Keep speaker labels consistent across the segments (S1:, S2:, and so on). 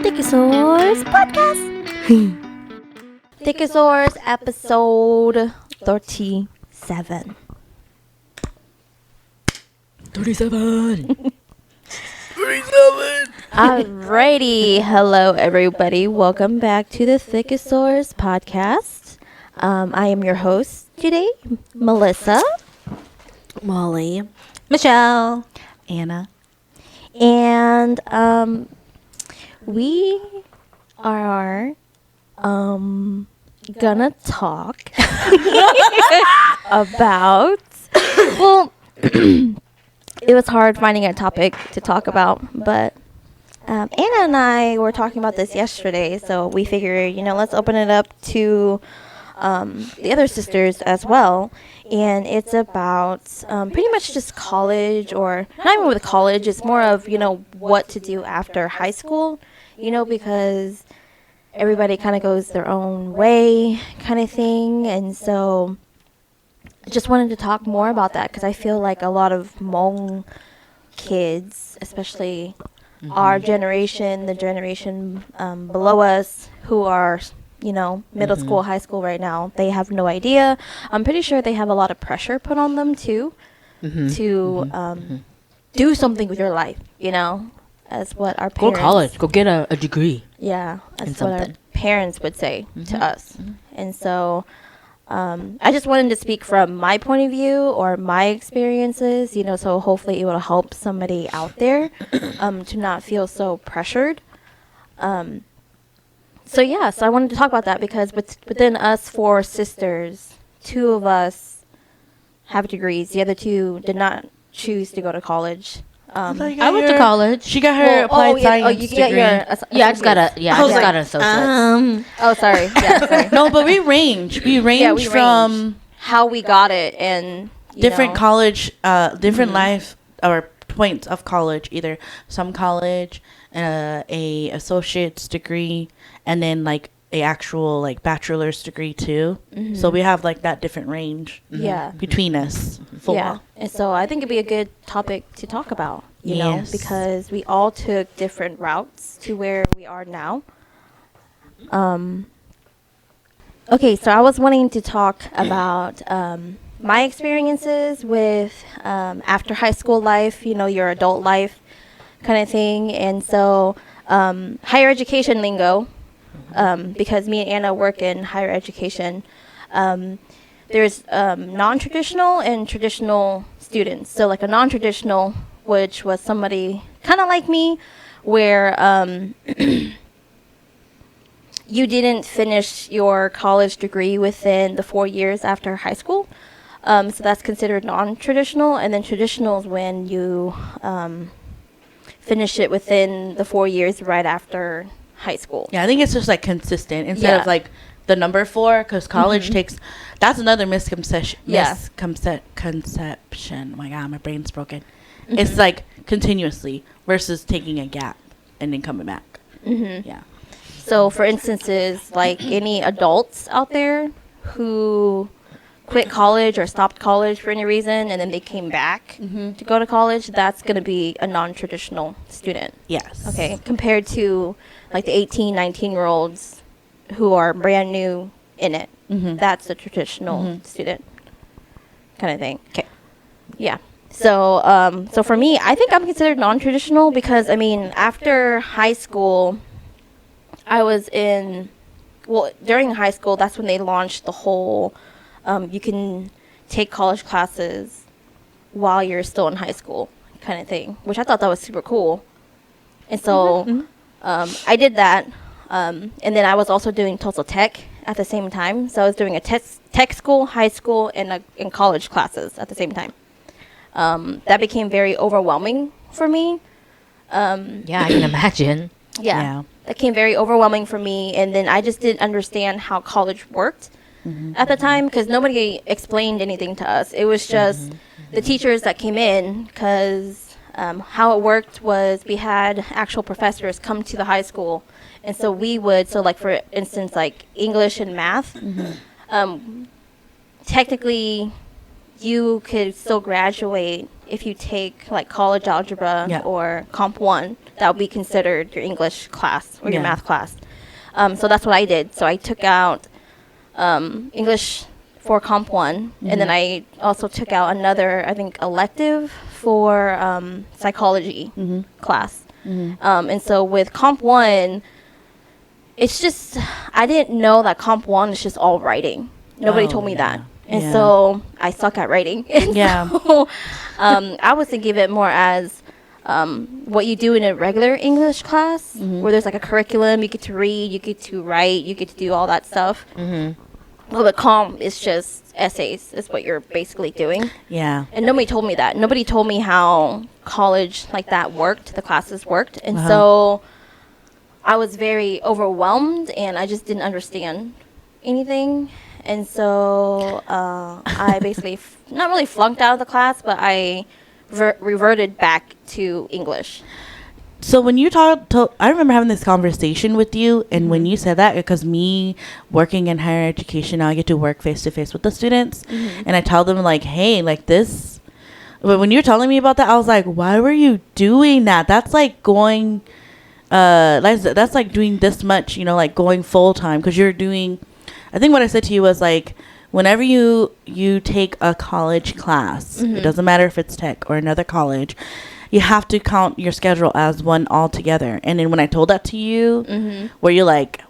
S1: Thinkosaurus podcast. Thinkosaurus episode 37.
S2: 37.
S1: Alrighty, hello everybody. Welcome back to the Thinkosaurus podcast. I am your host today, Melissa,
S2: Molly.
S3: Michelle.
S2: Anna.
S1: and we are gonna talk about well it was hard finding a topic to talk about, but Anna and I were talking about this yesterday, so we figured, let's open it up to the other sisters as well. And it's about pretty much just college, or not even with college, it's more of, what to do after high school, because everybody kind of goes their own way kind of thing. And so I just wanted to talk more about that because I feel like a lot of Hmong kids, especially our generation, the generation below us, who are, middle school, high school right now, they have no idea. I'm pretty sure they have a lot of pressure put on them too to do something with your life, as what our
S3: Go
S1: parents...
S3: to college. Go get a degree.
S1: Yeah, that's
S3: in
S1: what our
S3: something.
S1: parents would say to us. And so I just wanted to speak from my point of view or my experiences, so hopefully it will help somebody out there to not feel so pressured. So I wanted to talk about that because within us four sisters, two of us have degrees. The other two did not choose to go to college.
S3: I went to college.
S2: She got her applied science
S1: you
S2: degree.
S1: get your
S3: Yeah, I just got
S1: associate's.
S3: an associate.
S1: Oh, sorry. Yeah, sorry.
S2: No, but we range. We range
S1: we
S2: from
S1: range. How we got it and
S2: different college, different life or points of college. Either some college, a associate's degree, and then like a actual like bachelor's degree too. So we have like that different range
S1: Yeah.
S2: between us. Four.
S1: Yeah. And so I think it'd be a good topic to talk about,
S2: Yes.
S1: because we all took different routes to where we are now. Okay, so I was wanting to talk about my experiences with after high school life, your adult life kind of thing. And so higher education lingo, because me and Anna work in higher education, there's non-traditional and traditional students. So like a non-traditional, which was somebody kind of like me, where you didn't finish your college degree within the 4 years after high school. So that's considered non-traditional. And then traditional is when you finish it within the 4 years right after high school.
S2: Yeah, I think it's just like consistent instead
S1: Yeah.
S2: of like the number 4, because college takes. That's another misconception.
S1: Yeah.
S2: Conception. Oh my God, my brain's broken. It's like continuously versus taking a gap and then coming back. Yeah.
S1: So, for instances, like any adults out there who quit college or stopped college for any reason and then they came back to go to college, that's going to be a non-traditional student.
S2: Yes.
S1: Okay, compared to like the 18, 19-year-olds who are brand new in it. That's a traditional student kind of thing.
S2: Okay.
S1: Yeah. So, so for me, I think I'm considered non-traditional because, after high school, I was during high school, that's when they launched the whole, you can take college classes while you're still in high school kind of thing, which I thought that was super cool. And so I did that. And then I was also doing Tulsa Tech at the same time. So I was doing a tech school, high school, and college classes at the same time. That became very overwhelming for me.
S3: Yeah, I can imagine.
S1: Yeah. That became very overwhelming for me. And then I just didn't understand how college worked at the time because nobody explained anything to us. It was just the teachers that came in because how it worked was we had actual professors come to the high school. And so we would, so like for instance, like English and math, technically you could still graduate if you take like college algebra
S2: Yeah.
S1: or Comp 1. That would be considered your English class or your
S2: Yeah.
S1: math class. So that's what I did. So I took out English for Comp 1, and then I also took out another, I think, elective for psychology class. And so with Comp 1, it's just, I didn't know that Comp 1 is just all writing. Nobody
S2: Oh,
S1: told me
S2: yeah.
S1: that. And
S2: Yeah.
S1: so I suck at writing. And
S2: Yeah.
S1: so, I was thinking of it more as what you do in a regular English class, where there's like a curriculum, you get to read, you get to write, you get to do all that stuff. Well, the comp is just essays, is what you're basically doing.
S2: Yeah.
S1: And nobody told me that. Nobody told me how college like that worked, the classes worked. And so I was very overwhelmed, and I just didn't understand anything. And so I basically not really flunked out of the class, but I reverted back to English.
S2: So when you I remember having this conversation with you, and when you said that, because me working in higher education now, I get to work face to face with the students, and I tell them like, hey, like this. But when you're telling me about that, I was like, why were you doing that? That's like going, that's like doing this much, you know, like going full time, because you're doing. I think what I said to you was like, whenever you take a college class, it doesn't matter if it's tech or another college, you have to count your schedule as one altogether. And then when I told that to you, where you're like,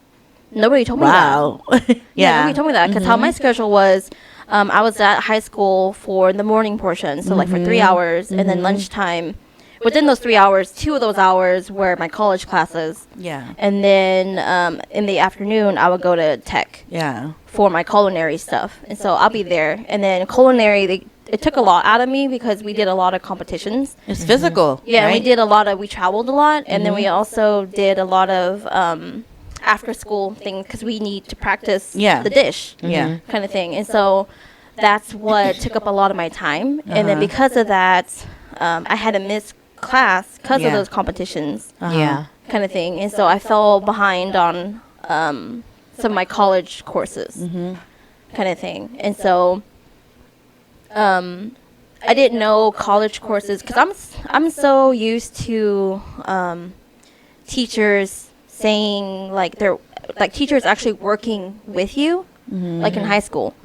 S1: nobody told me
S2: wow.
S1: that.
S2: Yeah.
S1: Nobody told me that, because how my schedule was, I was at high school for the morning portion, so like for 3 hours, and then lunchtime. Within those 3 hours, 2 of those hours were my college classes.
S2: Yeah.
S1: And then in the afternoon, I would go to tech
S2: Yeah.
S1: for my culinary stuff. And so I'll be there. And then culinary, it took a lot out of me because we did a lot of competitions.
S2: It's physical.
S1: Yeah,
S2: right?
S1: we traveled a lot. And then we also did a lot of after school things because we need to practice the dish.
S2: Yeah.
S1: Kind of thing. And so that's what took up a lot of my time. And then because of that, I had to miss class because of those competitions.
S3: Yeah.
S1: Kind of thing. And so I fell behind on some of my college courses. Kind of thing. And so I didn't know college courses because I'm so used to teachers saying like they're like teachers actually working with you. Like in high school,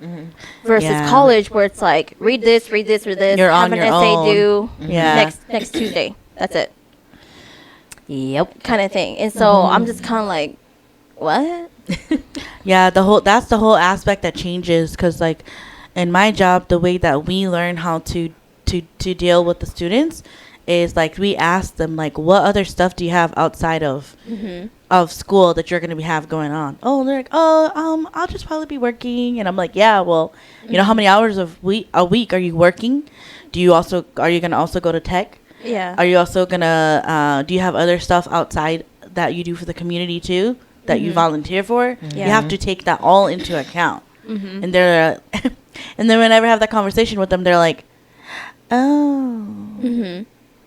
S1: versus college, where it's like read this, read this.
S2: You're
S1: have
S2: on
S1: an
S2: your
S1: essay
S2: own.
S1: due
S2: Yeah.
S1: next Tuesday. That's it,
S3: Yep.
S1: kind of thing. And so I'm just kind of like, what?
S2: Yeah, that's the whole aspect that changes, because like in my job, the way that we learn how to deal with the students is like we ask them like, what other stuff do you have outside of school that you're going to have going on? Oh, they're like, I'll just probably be working. And I'm like, yeah, well, you know how many hours a week are you working? Are you going to also go to tech?
S1: Yeah.
S2: Are you also going to do you have other stuff outside that you do for the community too, that you volunteer for? You have to take that all into account. And they're and then whenever I have that conversation with them, they're like, oh,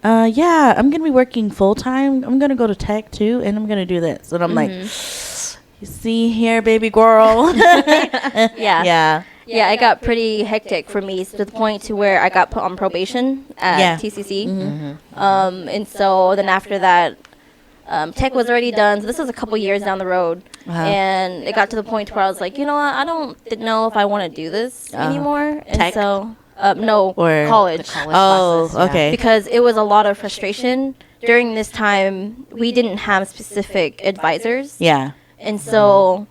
S2: yeah, I'm gonna be working full time. I'm gonna go to tech too, and I'm gonna do this. And I'm like, you see here, baby girl.
S1: Yeah.
S2: Yeah.
S1: It got pretty hectic for me to the point to where I got put on probation at TCC. And so then after that, tech was already done. So this was a couple years down the road. And it got to the point where I was like, you know what? I don't know if I want to do this anymore. And
S2: Tech?
S1: so, no,
S2: Or
S1: college.
S2: Oh,
S3: classes, yeah.
S2: okay.
S1: Because it was a lot of frustration. During this time, we didn't have specific advisors.
S2: Yeah.
S1: And so,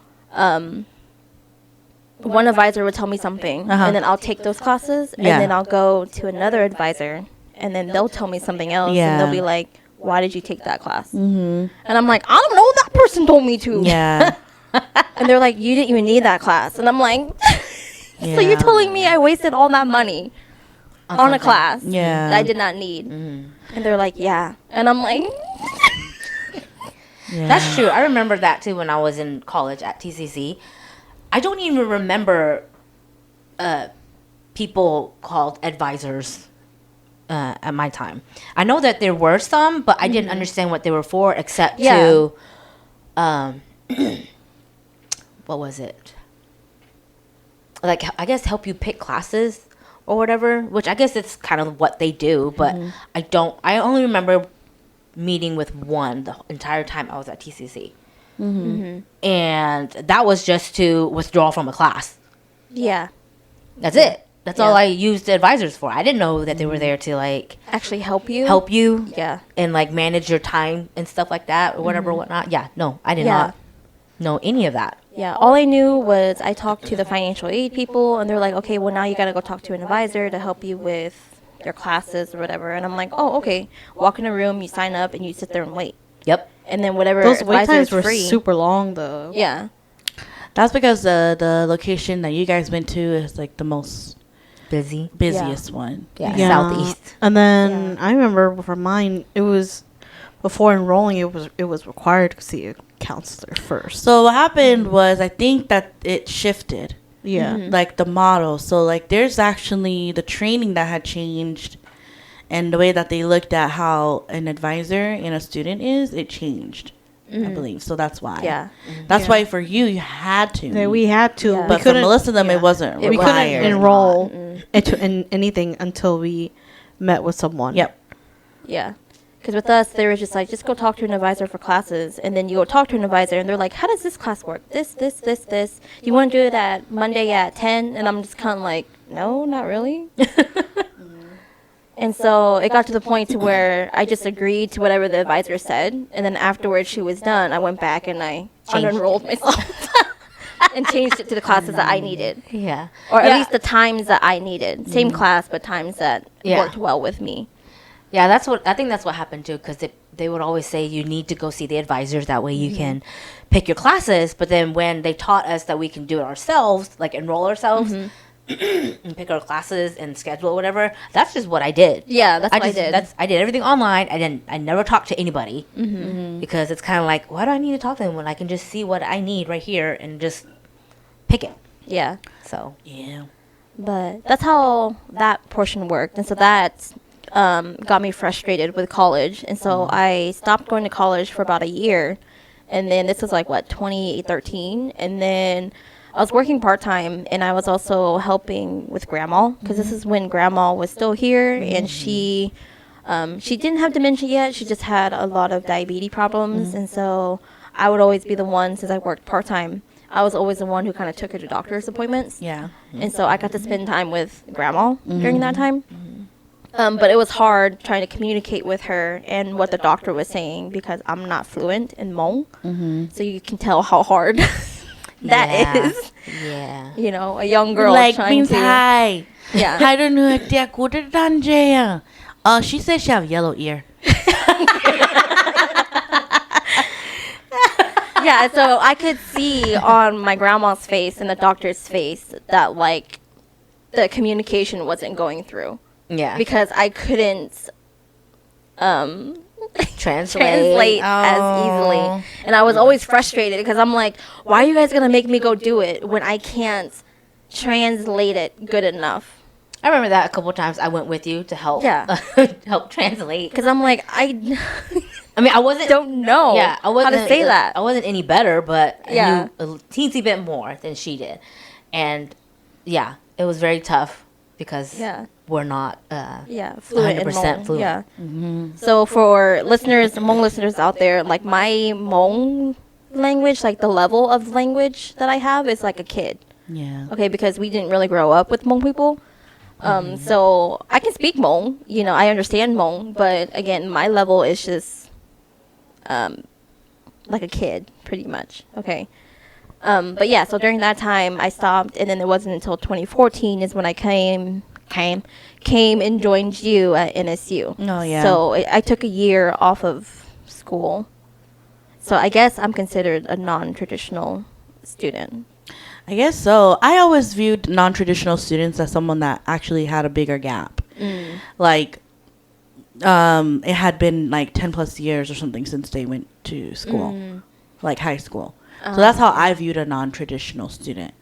S1: one advisor would tell me something, and then I'll take those classes, and then I'll go to another advisor, and then they'll tell me something else, and they'll be like, why did you take that class? And I'm like, I don't know, that person told me to.
S2: Yeah.
S1: And they're like, you didn't even need that class. And I'm like, so you're telling me I wasted all that money on a class that I did not need? And they're like, yeah. And I'm like,
S3: That's true. I remember that too when I was in college at TCC. I don't even remember people called advisors at my time. I know that there were some, but I didn't understand what they were for, except to, what was it? Like, I guess help you pick classes or whatever, which I guess it's kind of what they do, but I only remember meeting with one the entire time I was at TCC. And that was just to withdraw from a class.
S1: Yeah.
S3: That's it. That's all
S1: Yeah.
S3: I used the advisors for. I didn't know that they were there to like
S1: Actually help you.
S3: help you
S1: Yeah.
S3: and like manage your time and stuff like that or whatever whatnot. Yeah, no, I did
S1: Yeah.
S3: not know any of that.
S1: Yeah, all I knew was I talked to the financial aid people, and they're like, okay, well, now you got to go talk to an advisor to help you with your classes or whatever. And I'm like, oh, okay. Walk in a room, you sign up, and you sit there and wait.
S3: Yep.
S1: And then whatever
S4: Those wait
S1: advisor
S4: times
S1: is
S4: were
S1: free.
S4: super long, though.
S1: Yeah.
S2: That's because the location that you guys went to is like the most
S3: Busy.
S2: busiest one.
S3: Yeah.
S4: Yeah.
S3: Southeast.
S4: And then I remember for mine, it was before enrolling. It was required to see a counselor first.
S2: So what happened was I think that it shifted.
S4: Yeah.
S2: Like the model. So like there's actually the training that had changed and the way that they looked at how an advisor and a student is, it changed. I believe. So that's why.
S1: Yeah.
S2: That's why for you had to.
S4: That we had to.
S1: Yeah.
S4: We
S2: but for
S4: couldn't.
S2: Melissa them
S1: yeah.
S2: it wasn't
S1: It
S4: we
S2: required.
S4: couldn't enroll in anything until we met with someone.
S2: Yep.
S1: Yeah. Because with us, they were just like, just go talk to an advisor for classes. And then you go talk to an advisor, and they're like, how does this class work? This. You want to do it at Monday at 10? And I'm just kind of like, no, not really. And so it got to the point to where I just agreed to whatever the advisor said. And then afterwards she was done, I went back and I unenrolled myself and changed it to the classes that I needed.
S3: Yeah.
S1: Or
S3: Yeah.
S1: at least the times that I needed. Same class, but times that
S3: Yeah.
S1: worked well with me.
S3: Yeah, I think that's what happened too, because they would always say you need to go see the advisors. That way you can pick your classes. But then when they taught us that we can do it ourselves, like enroll ourselves and pick our classes and schedule whatever, that's just what I did.
S1: Yeah, that's what I did.
S3: I did everything online. I never talked to anybody because it's kind of like, why do I need to talk to them when I can just see what I need right here and just pick it?
S1: Yeah.
S3: So
S2: Yeah.
S1: But that's how that portion worked. And so that got me frustrated with college. And so I stopped going to college for about a year. And then this was like, 2013. And then I was working part-time, and I was also helping with grandma, because this is when grandma was still here, and she didn't have dementia yet. She just had a lot of diabetes problems. And so I would always be the one, since I worked part-time, I was always the one who kind of took her to doctor's appointments.
S2: Yeah.
S1: And so I got to spend time with grandma during that time. But it was hard trying to communicate with her and what the doctor was saying, because I'm not fluent in Hmong. So you can tell how hard that is.
S3: yeah.
S1: You know, a young girl
S2: like
S1: trying
S2: means
S1: to.
S2: hi.
S1: Yeah.
S2: I don't know if they're good at Danjaya. She said she have yellow ear.
S1: Yeah, so I could see on my grandma's face and the doctor's face that, like, the communication wasn't going through.
S3: Yeah.
S1: Because I couldn't
S3: Translate.
S1: as easily. And I was always frustrated because I'm like, why are you guys going to make me go do it when I can't translate it good enough?
S3: I remember that a couple times I went with you to help
S1: Yeah.
S3: help translate.
S1: Because I'm like, I
S3: I mean, I wasn't
S1: don't know
S3: yeah, I
S1: how
S3: wasn't
S1: to say that.
S3: I wasn't any better, but
S1: Yeah.
S3: I knew a teensy bit more than she did. And yeah, it was very tough because
S1: Yeah.
S3: we're not
S1: Yeah, fluent in
S3: 100%
S1: Hmong.
S3: fluent.
S1: Yeah. So for listeners, Hmong listeners out there, like my Hmong language, like the level of language that I have is like a kid.
S2: Yeah.
S1: Okay, because we didn't really grow up with Hmong people. So I can speak Hmong, you know, I understand Hmong, but again, my level is just like a kid, pretty much. Okay. But yeah, so during that time I stopped, and then it wasn't until 2014 is when I came and joined you at NSU.
S2: Oh, yeah.
S1: So I took a year off of school. So I guess I'm considered a non-traditional student.
S2: I guess so. I always viewed non-traditional students as someone that actually had a bigger gap. Like, it had been like 10 plus years or something since they went to school, like high school. So that's how I viewed a non-traditional student.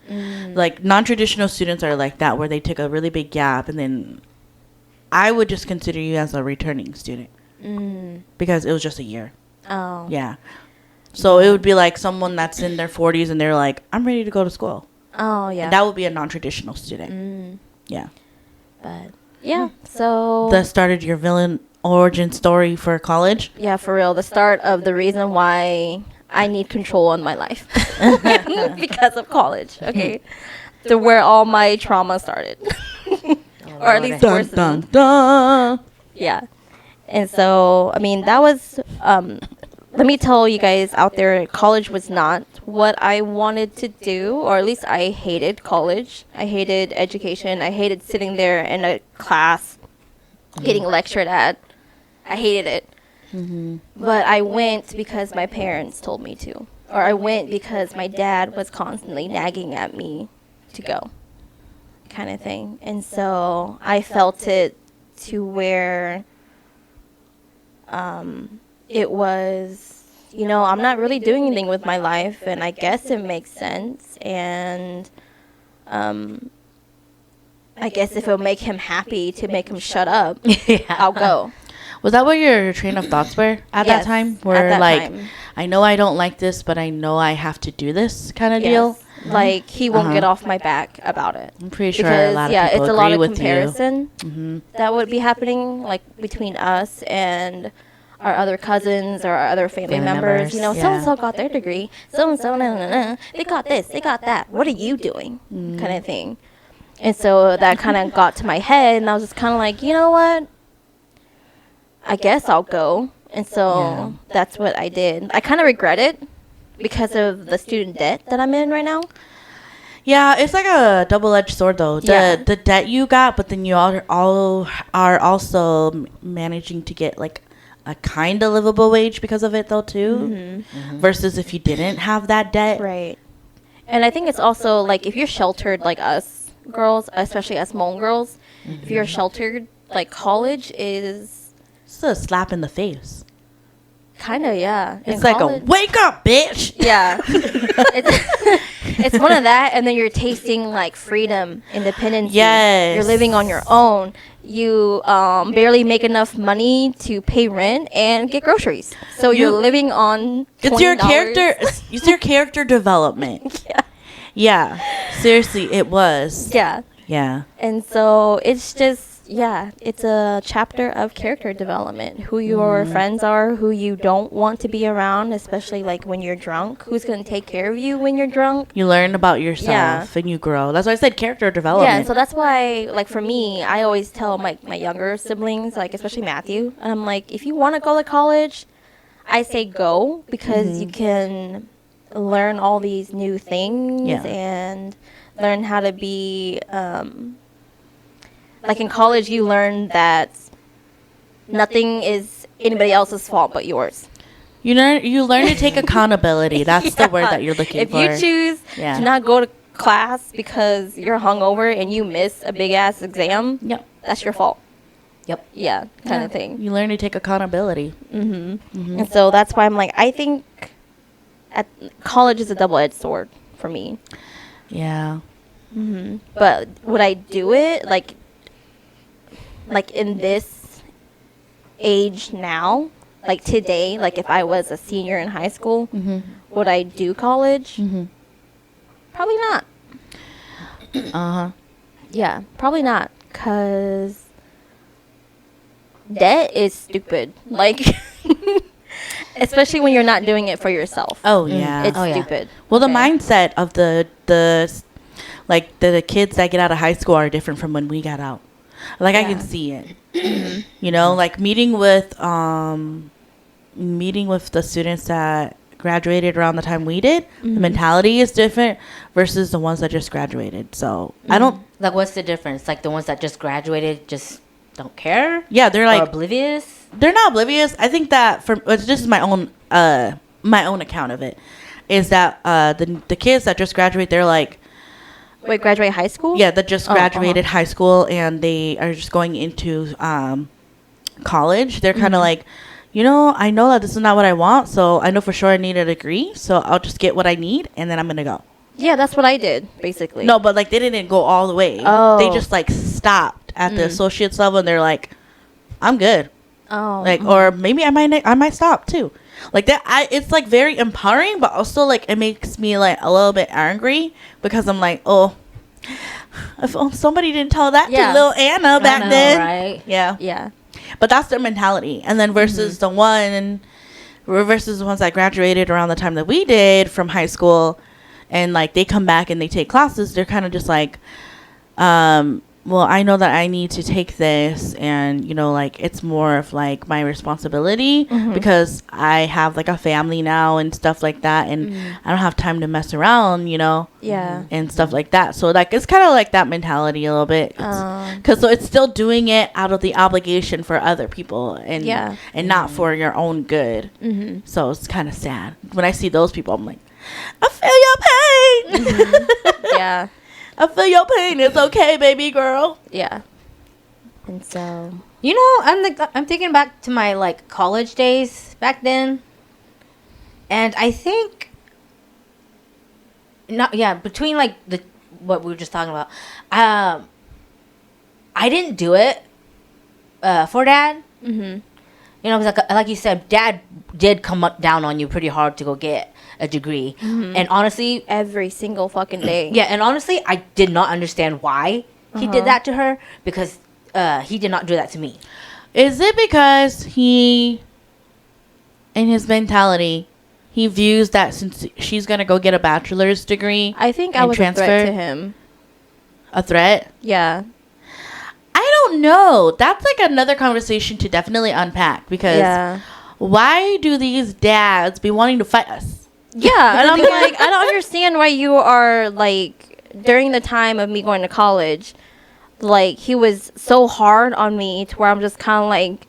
S2: Like, non-traditional students are like that, where they take a really big gap, and then I would just consider you as a returning student because it was just a year.
S1: Oh.
S2: Yeah. So it would be like someone that's in their 40s and they're like, I'm ready to go to school.
S1: Oh, yeah.
S2: And that would be a non-traditional student. Yeah.
S1: But yeah, so
S2: That started your villain origin story for college.
S1: yeah, for real, the start of the reason why I need control in my life because of college. Okay, to where all my trauma started, or at least
S2: Dun
S1: worse.
S2: dun dun.
S1: Yeah. And so, I mean, that was, let me tell you guys out there, college was not what I wanted to do, or at least I hated college. I hated education. I hated sitting there in a class getting lectured at. I hated it. But I went because my parents told me to, or I went because my dad was constantly nagging at me to go, kind of thing. And so I felt it to where it was, you know, I'm not really doing anything with my life, and I guess it makes sense. And I guess if it'll make him happy to make him shut up, I'll go.
S2: Was that what your train of thoughts were at that
S1: Yes,
S2: time?
S1: at
S2: Where
S1: that
S2: like,
S1: time.
S2: I know I don't like this, but I know I have to do this kind of deal.
S1: Yes. Like, he won't
S2: Uh-huh.
S1: get off my back about it.
S2: I'm pretty sure
S1: Because,
S2: a lot of
S1: yeah,
S2: people
S1: it's a
S2: agree
S1: lot of
S2: with
S1: comparison
S2: you. Mm-hmm.
S1: that would be happening, like, between us and our other cousins or our other family
S3: Family
S1: members. You know,
S3: members,
S1: so and so got their degree, so and so, they got this, they got that. What are you doing? Kind of thing. And so that kind of got to my head, and I was just kind of like, you know what? I guess I'll go. And so that's what I did. I kind of regret it because of the student debt that I'm in right now.
S2: Yeah, it's like a double-edged sword though.
S1: Yeah.
S2: The debt you got, but then you all are also managing to get like a kind of livable wage because of it though too. Versus if you didn't have that debt.
S1: Right. And I think it's also like if you're sheltered like us girls, especially us Hmong girls, if you're sheltered, like college is
S2: It's a slap in the face.
S1: kind of, yeah.
S2: It's
S1: In
S2: like
S1: college-
S2: a wake up, bitch.
S1: Yeah. It's one of that, and then you're tasting like freedom, independence.
S2: Yes.
S1: You're living on your own. You barely make enough money to pay rent and get groceries. So you're
S2: You-
S1: living on
S2: It's your
S1: $20.
S2: character. It's your character development.
S1: Yeah.
S2: Yeah. Seriously, it was.
S1: Yeah.
S2: Yeah.
S1: And so it's just, yeah, it's a chapter of character development. Who your friends are, who you don't want to be around, especially like when you're drunk. Who's going to take care of you when you're drunk?
S2: You learn about yourself and you grow. That's why I said character development.
S1: Yeah, and so that's why, like for me, I always tell my younger siblings, like especially Matthew, and I'm like, if you want to go to college, I say go because you can learn all these new things
S2: Yeah.
S1: and learn how to be like in college you learn that nothing is anybody else's fault but yours.
S2: You learn to take accountability. That's the word that you're looking
S1: if
S2: for.
S1: you choose
S2: Yeah.
S1: to not go to class because you're hungover and you miss a big ass exam,
S2: Yep.
S1: that's your fault.
S3: Yep.
S1: Yeah, kind of thing.
S2: You learn to take accountability.
S1: And so that's why I'm like, I think at college is a double-edged sword for me.
S2: Yeah.
S1: But would I do it like in this age now, like today, like if I was a senior in high school, would I do college? Probably not.
S2: Uh-huh.
S1: Yeah, probably not, cause debt is stupid. Like, especially when you're not doing it for yourself.
S2: Oh, yeah.
S1: It's
S3: Oh, yeah.
S1: stupid.
S2: Well, the
S1: Okay.
S2: mindset of the kids that get out of high school are different from when we got out. Like I can
S1: Yeah.
S2: see it. You know, like meeting with the students that graduated around the time we did, the mentality is different versus the ones that just graduated. So I don't.
S3: Like, what's the difference? Like, the ones that just graduated just don't care?
S2: Yeah, they're
S3: Or
S2: like
S3: oblivious?
S2: they're not oblivious. I think that this is my own account of it. Is that the kids that just graduate, they're like.
S1: Wait, graduate high school?
S2: Yeah, that just
S1: Oh,
S2: graduated high school and they are just going into college. They're kind of like, you know, I know that this is not what I want, so I know for sure I need a degree, so I'll just get what I need and then I'm gonna go.
S1: Yeah, that's what I did, basically.
S2: No, but like they didn't go all the way.
S1: Oh.
S2: They just like stopped at the associates level and they're like, I'm good.
S1: Oh.
S2: Like, or maybe I might stop too. Like that, it's like very empowering, but also like it makes me like a little bit angry because I'm like, oh, If somebody didn't tell that
S1: Yeah.
S2: to little Anna back
S3: know,
S2: then.
S3: right?
S2: Yeah.
S1: Yeah.
S2: But that's their mentality. And then versus the versus the ones that graduated around the time that we did from high school, and like they come back and they take classes, they're kind of just like, well, I know that I need to take this, and you know, like it's more of like my responsibility because I have like a family now and stuff like that, and I don't have time to mess around, you know.
S1: Yeah.
S2: And stuff like that. So like it's kind of like that mentality a little bit. Because so it's still doing it out of the obligation for other people and
S1: Yeah.
S2: and not for your own good.
S1: Mm-hmm.
S2: So it's kind of sad when I see those people. I'm like, I feel your pain.
S1: Yeah.
S2: I feel your pain. It's okay, baby girl.
S1: Yeah. And so.
S3: You know, I'm thinking back to my like college days back then, and I think, between like the what we were just talking about, I didn't do it for Dad.
S1: Mm-hmm.
S3: You know, because like you said, Dad did come up down on you pretty hard to go get a degree, and honestly,
S1: Every single fucking day.
S3: yeah, and honestly, I did not understand why he did that to her, because he did not do that to me.
S2: Is it because he, in his mentality, he views that since she's gonna go get a bachelor's degree,
S1: I think I
S2: And
S1: was
S2: transfer?
S1: a threat to him.
S2: a threat?
S1: Yeah.
S2: I don't know. That's like another conversation to definitely unpack because
S1: Yeah.
S2: why do these dads be wanting to fight us?
S1: Yeah, and I'm like, I don't understand why you are like during the time of me going to college, like he was so hard on me to where I'm just kind of like,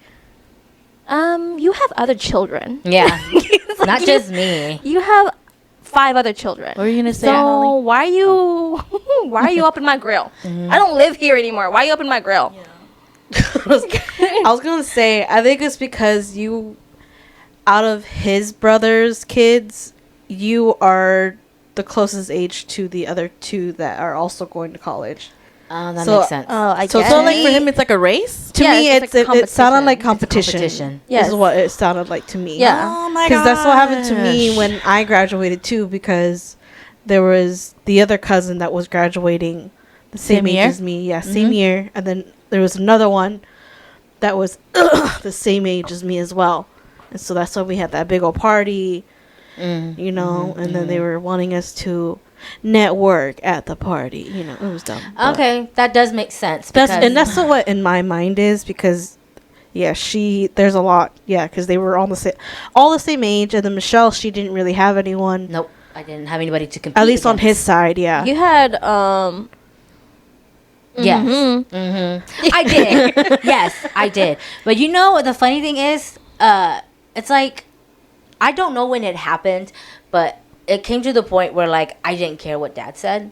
S1: you have other children.
S3: Yeah,
S1: It's like,
S3: not just me.
S1: you have 5 other children.
S2: What were you gonna say,
S1: So
S2: Holly?
S1: why are you up in my grill? I don't live here anymore. Why are you up in my grill?
S4: I was gonna say, I think it's because you, out of his brother's kids, you are the closest age to the other 2 that are also going to college.
S3: That
S4: So,
S3: makes sense.
S1: Oh, I
S4: So-
S1: guess.
S2: So like for him, it's like a race.
S4: To
S1: Yeah,
S4: me,
S1: it's like
S4: it sounded like
S1: competition.
S4: competition.
S1: Yes.
S4: Is what it sounded like to me.
S1: Yeah.
S2: Oh my god.
S4: Because that's what happened to me when I graduated too. Because there was the other cousin that was graduating the same
S2: Same
S4: age
S2: year?
S4: as me. Yeah, same year. And then there was another one that was the same age as me as well. And so that's why we had that big old party, you know. And then they were wanting us to network at the party. You know, it was dumb. but
S3: Okay, that does make sense.
S4: that's what in my mind is because. Yeah, there's a lot. Yeah, because they were all the same age, and then Michelle, she didn't really have anyone.
S3: Nope, I didn't have anybody to compete.
S4: At least on his
S3: against.
S4: side, yeah.
S1: You had
S3: Yes.
S1: mhm.
S3: I did. Yes, I did. But you know what the funny thing is? It's like I don't know when it happened, but it came to the point where like I didn't care what Dad said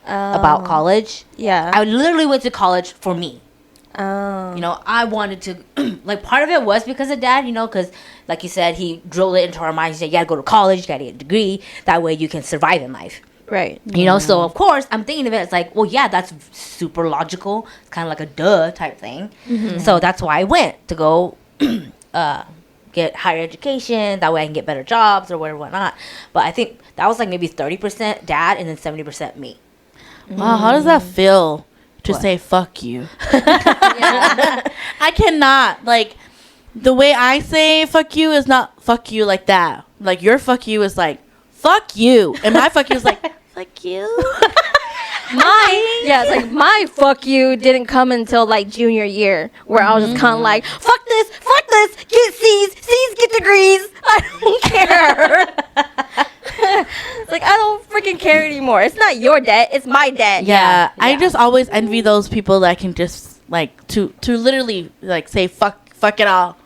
S3: about college.
S1: Yeah.
S3: I literally went to college for me.
S1: Oh.
S3: You know, I wanted to, like, part of it was because of Dad, you know, because, like you said, he drilled it into our minds. He said, you gotta go to college, you gotta get a degree. That way you can survive in life.
S1: Right.
S3: You know, so of course, I'm thinking of it, it's like, well, yeah, that's super logical. It's kind of like a duh type thing. So that's why I went to go get higher education. That way I can get better jobs or whatnot. But I think that was like maybe 30% Dad and then 70% me.
S2: Wow, how does that feel to
S3: What?
S2: say fuck you? I cannot. Like, the way I say fuck you is not fuck you like that. Like, your fuck you is like, fuck you. And my fuck you is like, fuck you.
S1: It's like my fuck you didn't come until like junior year, where I was just kind of like, fuck this, get C's, get degrees. I don't care. It's like I don't freaking care anymore. It's not your debt, it's my debt.
S2: Yeah, I just always envy those people that can just, like, to literally, like, say fuck it all.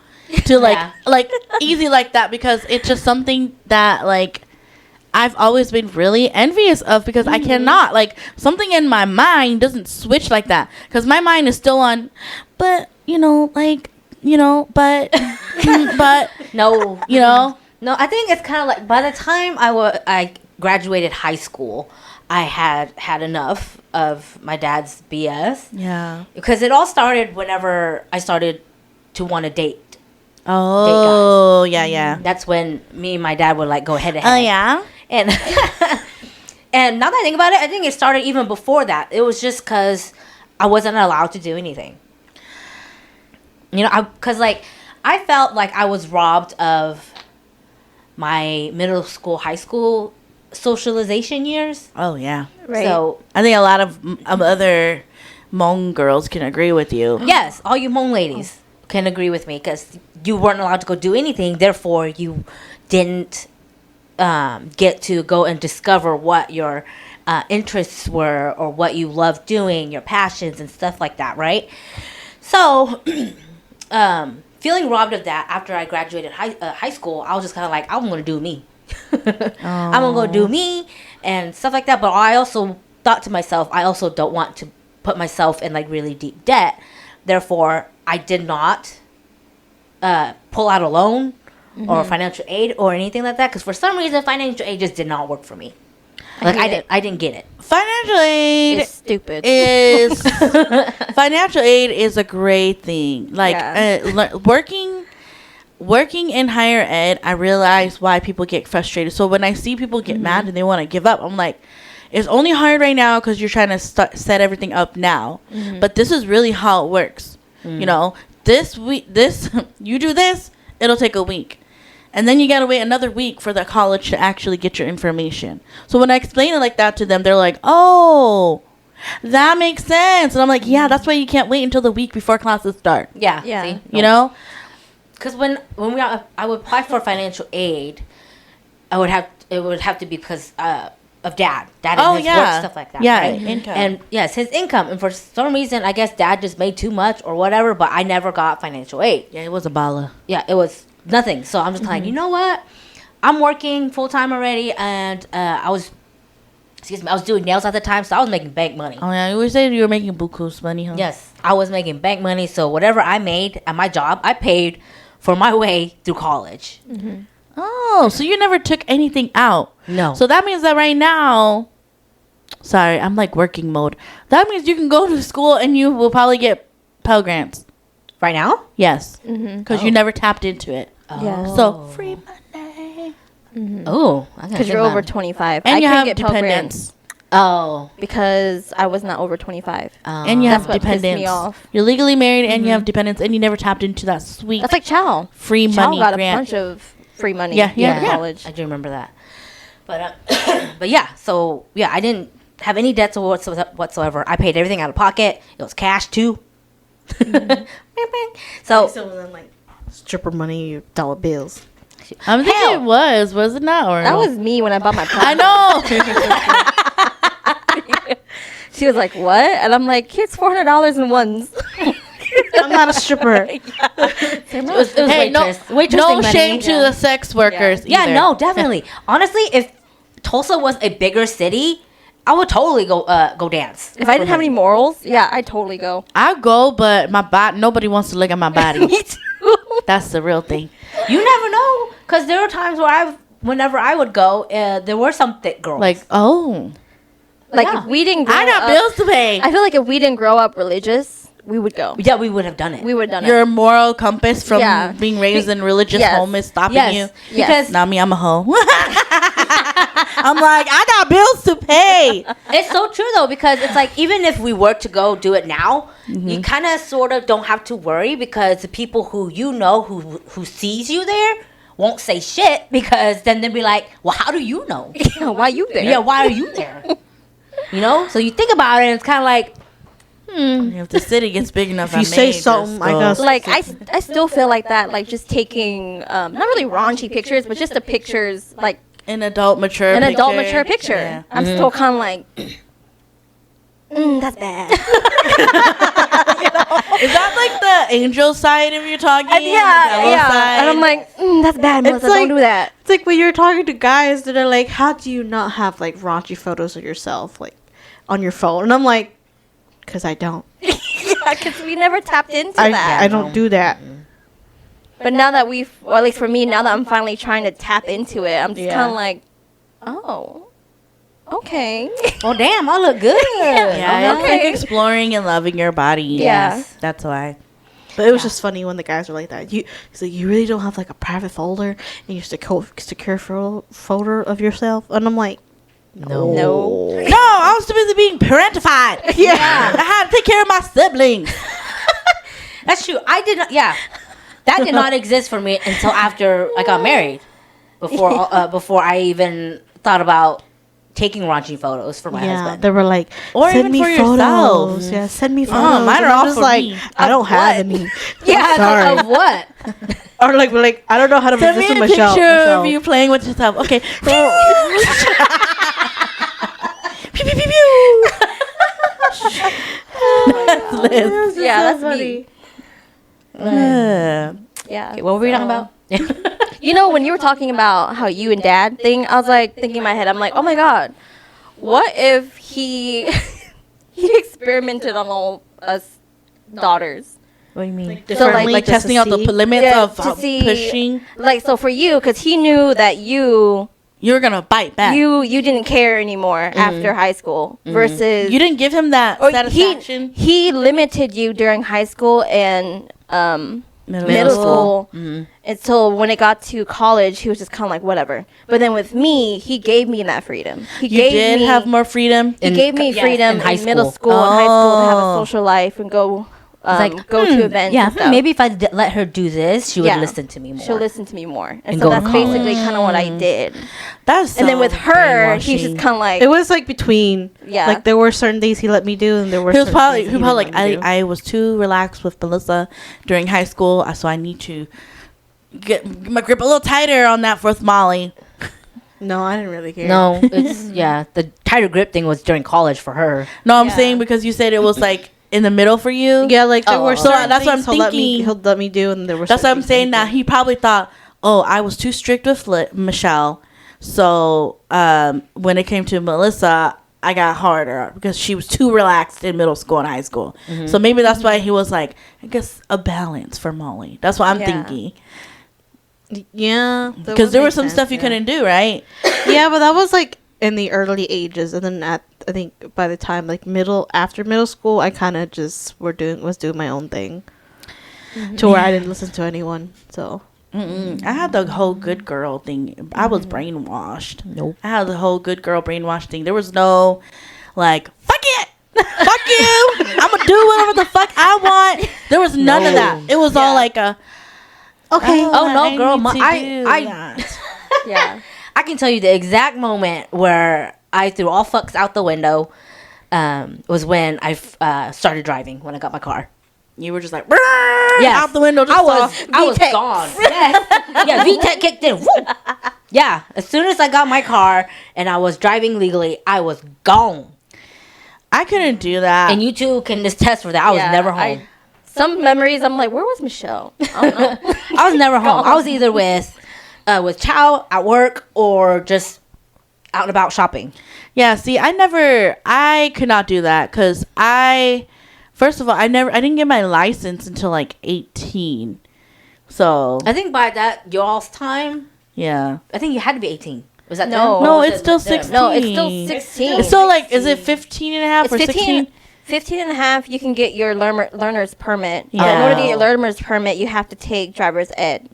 S2: To, like,
S3: Yeah.
S2: like, easy like that, because it's just something that, like, I've always been really envious of, because I cannot, like, something in my mind doesn't switch like that, because my mind is still on, but, you know, like, you know, but, but,
S3: No.
S2: you know.
S3: No, I think it's kind of like by the time I graduated high school, I had enough of my dad's BS.
S2: Yeah.
S3: Because it all started whenever I started to want to date.
S2: Oh, yeah, yeah.
S3: That's when me and my dad would like go head to head.
S2: Oh, yeah?
S3: And And now that I think about it, I think it started even before that. It was just because I wasn't allowed to do anything. You know, because like I felt like I was robbed of my middle school, high school socialization years.
S2: Oh yeah.
S1: Right.
S3: So
S2: I think a lot of other Hmong girls can agree with you.
S3: yes, all you Hmong ladies can agree with me because you weren't allowed to go do anything. Therefore, you didn't get to go and discover what your interests were or what you love doing, your passions and stuff like that, right? So, feeling robbed of that after I graduated high school, I was just kind of like, I'm going to do me. I'm going to go do me and stuff like that. But I also thought to myself, I also don't want to put myself in like really deep debt. Therefore, I did not pull out a loan or financial aid or anything like that because for some reason financial aid just did not work for me. Like I didn't get it.
S2: Financial aid
S1: It's stupid.
S2: is financial aid is a great thing. Like
S1: Yeah.
S2: working in higher ed, I realize why people get frustrated. So when I see people get mad and they want to give up, I'm like, it's only hard right now because you're trying to set everything up now. But this is really how it works. You know, this you do this, it'll take a week. And then you gotta wait another week for the college to actually get your information. So when I explain it like that to them, they're like, oh, that makes sense. And I'm like, yeah, that's why you can't wait until the week before classes start.
S3: Yeah.
S1: Yeah.
S3: See?
S2: You know?
S3: Because when I would apply for financial aid, it would have to be because of dad and
S2: Oh,
S3: his
S2: yeah.
S3: work, stuff like that.
S2: Yeah,
S3: right?
S2: income.
S3: And yes, his income. And for some reason, I guess dad just made too much or whatever. But I never got financial aid.
S2: Yeah, it was a bala.
S3: Yeah, it was nothing. So I'm just like, you know what? I'm working full time already, and I was doing nails at the time, so I was making bank money.
S2: Oh yeah, you always say you were making buku's money, huh?
S3: Yes, I was making bank money. So whatever I made at my job, I paid for my way through college.
S2: Oh, so you never took anything out.
S3: No.
S2: So that means that right now, sorry, I'm like working mode. That means you can go to school and you will probably get Pell Grants.
S3: Right now?
S2: Yes. Because you never tapped into it.
S1: Yeah.
S2: So free money.
S3: Oh,
S1: Because you're over 25.
S2: And
S1: I
S2: you
S1: couldn't
S2: have
S1: get Pell Grants
S2: dependents.
S3: Oh.
S1: because I was not over 25.
S2: And you have
S1: That's what pissed me
S2: dependents.
S1: off.
S2: You're legally married and you have dependents and you never tapped into that sweet
S1: That's like Chow.
S2: free
S1: Chow
S2: money
S1: got a
S2: grant.
S1: bunch of free money
S2: Yeah, yeah,
S1: in
S2: yeah.
S1: college.
S3: I do remember that. But but yeah, so yeah, I didn't have any debts whatsoever. I paid everything out of pocket. It was cash too. So
S4: So then, like, stripper money, your dollar bills.
S2: I'm thinking
S3: Hell.
S2: it was it not? Or
S1: That was me when I bought my
S2: I
S1: product.
S2: know.
S1: She was like, "What?" And I'm like, "Here's $400 in ones."
S4: I'm not a stripper.
S3: it was
S2: Hey, no,
S3: waitressing
S2: no
S3: money.
S2: shame to the sex workers.
S3: Yeah,
S2: either.
S3: no, definitely. Honestly, if Tulsa was a bigger city, I would totally go dance.
S1: If I didn't have any morals, yeah, I'd totally go.
S2: I go, but my body. Nobody wants to look at my body.
S1: Me too.
S2: That's the real thing.
S3: You never know, because there were times where whenever I would go, there were some thick girls.
S2: Like, oh,
S1: Like
S3: Yeah.
S1: if we didn't grow
S2: I got
S1: up,
S2: bills to pay.
S1: I feel like if we didn't grow up religious, we would go.
S3: yeah, we would have done it.
S1: We would have done
S2: Your
S1: it.
S2: moral compass from
S1: Yeah.
S2: being raised in religious
S1: Yes.
S2: home is stopping
S3: yes,
S2: you.
S1: Yes.
S3: because
S2: Not me, I'm a hoe. I'm like, I got bills to pay.
S3: it's so true though, because it's like even if we were to go do it now, you kind of sort of don't have to worry because the people who you know who sees you there won't say shit because then they'll be like, well, how do you know?
S1: Yeah, why you there?
S3: Yeah, why are you there? You know, so you think about it, and it's kind of like,
S2: If the city gets big enough,
S4: If you say something, I guess.
S1: Like I still feel like that. Like just taking not really raunchy pictures, but just the pictures like
S2: an adult mature
S1: an
S2: picture.
S1: adult mature picture.
S2: Yeah.
S1: I'm still kind of like, that's bad.
S2: Is that like the angel side of you talking?
S1: And
S2: The devil
S1: yeah.
S2: side?
S1: And I'm like, that's bad, Melissa.
S4: like-
S1: Don't do that.
S4: It's like when you're talking to guys that are like, how do you not have like raunchy photos of yourself like on your phone? And I'm like, because I don't.
S1: Yeah, because we never tapped into that.
S4: I don't do that.
S1: But now that or at least for me, now that I'm finally trying to tap into it, I'm just
S2: Yeah.
S1: kind of like, oh, okay.
S3: oh damn, I look good.
S2: Yeah, it's
S1: Okay.
S2: like exploring and loving your body.
S1: Yeah.
S2: Yes, that's why.
S4: But it was just funny when the guys were like that. He's like, you really don't have like a private folder and your secure photo of yourself? And I'm like,
S3: No.
S1: No.
S2: No, I was too busy being parentified.
S4: Yeah.
S2: I had to take care of my siblings.
S3: That's true. I did not. Yeah, that did not exist for me until after I got married. Before I even thought about taking raunchy photos for my husband.
S4: They were like,
S2: Or
S4: send
S2: even
S4: me
S2: for yourself.
S4: photos. Yeah, send me photos.
S2: mine are
S4: And I'm
S2: all
S4: just
S2: for
S4: like,
S2: me.
S4: I don't have
S3: what?
S4: any.
S3: Yeah,
S4: Sorry.
S3: like, of what?
S4: Or like, I don't know how to
S2: Send me
S4: resist
S2: a
S4: with
S2: picture
S4: Michelle.
S2: of you playing with yourself. Okay. Pew, pew, pew, pew. That's Liz.
S1: Yeah, that's me. Yeah.
S3: Okay, what were we talking about?
S1: You know, when you were talking about how you and dad thing, I was like thinking in my head, I'm like, oh my god, what if he he experimented on all us daughters?
S3: What do you mean?
S2: So like
S4: just to
S2: testing out the
S4: see?
S2: limits
S1: Yeah,
S2: of
S1: to see-
S2: pushing.
S1: Like, so for you, because he knew that you
S2: You're gonna bite back.
S1: you didn't care anymore after high school versus
S2: You didn't give him that
S1: or
S2: satisfaction.
S1: he limited you during high school and middle school until when it got to college he was just kind of like whatever. But then with me, he gave me that freedom. He
S2: You
S1: gave
S2: did
S1: me
S2: have more freedom.
S1: he gave me
S3: yes,
S1: freedom
S3: in high
S1: in middle
S3: school.
S1: school and high school to have a
S2: Oh.
S1: social life and go
S3: like,
S1: go to events.
S3: Yeah,
S1: and stuff.
S3: maybe if I let her do this, she would
S1: Yeah.
S3: listen to me more.
S1: she'll listen to me more. And
S3: And
S1: so
S3: go to
S1: that's
S3: college.
S1: basically kind of what I did.
S2: That's
S1: And then
S2: so
S1: with her, he's just
S2: brainwashing.
S1: kind of like
S4: It was like between,
S1: Yeah.
S4: like there were certain days he let me do, and there were
S2: He was
S4: certain
S2: probably
S4: days
S2: he probably
S4: didn't
S2: like
S4: let me do.
S2: I was too relaxed with Melissa during high school, so I need to get my grip a little tighter on that fourth Molly.
S4: No, I didn't really care.
S3: No, it's yeah. The tighter grip thing was during college for her.
S2: No, I'm
S1: Yeah.
S2: saying because you said it was like in the middle for you.
S4: Yeah, like there
S3: Oh.
S4: were
S3: So
S4: certain
S2: that's what I'm
S4: things
S2: thinking.
S4: He'll let me do, and there were.
S2: That's what
S4: certain
S2: I'm
S4: things
S2: saying.
S4: I
S2: That he probably thought, oh, I was too strict with Michelle, so when it came to Melissa, I got harder because she was too relaxed in middle school and high school. So maybe that's why he was like, I guess a balance for Molly. That's what I'm
S1: Yeah.
S2: thinking.
S4: didn't. Yeah,
S2: Because there was some stuff you couldn't do, right?
S4: Yeah, but that was like in the early ages, and then I think by the time like after middle school, I kind of just was doing my own thing, to where I didn't listen to anyone. So
S2: I had the whole good girl thing. I was brainwashed.
S3: Nope.
S2: I had the whole good girl brainwash thing. There was no, like, fuck it, fuck you. I'm gonna do whatever the fuck I want. There was none of that. It was all like a,
S4: okay.
S3: Oh, no,
S2: I
S3: girl,
S2: need
S3: my-
S2: to
S3: I-
S2: do
S3: I-
S2: that.
S1: yeah.
S3: I can tell you the exact moment where I threw all fucks out the window. Was when I started driving when I got my car.
S2: You were just like,
S3: Yes.
S2: out the window. Just
S3: I was
S1: VTEC.
S3: gone. Yes. Yeah, VTEC kicked in. Woo. Yeah, as soon as I got my car and I was driving legally, I was gone.
S2: I couldn't do that.
S3: And you two can attest for that. I was
S1: Yeah,
S3: never home.
S1: Some memories, I'm like, where was Michelle? I don't know.
S3: I was never home. I was either with Chow at work or just out and about shopping.
S2: Yeah, see, I could not do that because first of all, I didn't get my license until like 18. So,
S3: I think by that y'all's time,
S2: yeah.
S3: I think you had to be 18. Was that
S1: No.
S3: then?
S2: No,
S3: Or was
S2: it's
S3: it
S2: still
S3: then?
S2: 16.
S1: No, it's still 16.
S2: It's still like, is it 15 and a half
S1: It's
S2: or 16?
S1: 15 and a half, you can get your learner's permit.
S2: Yeah.
S1: In order to get your learner's permit, you have to take driver's ed,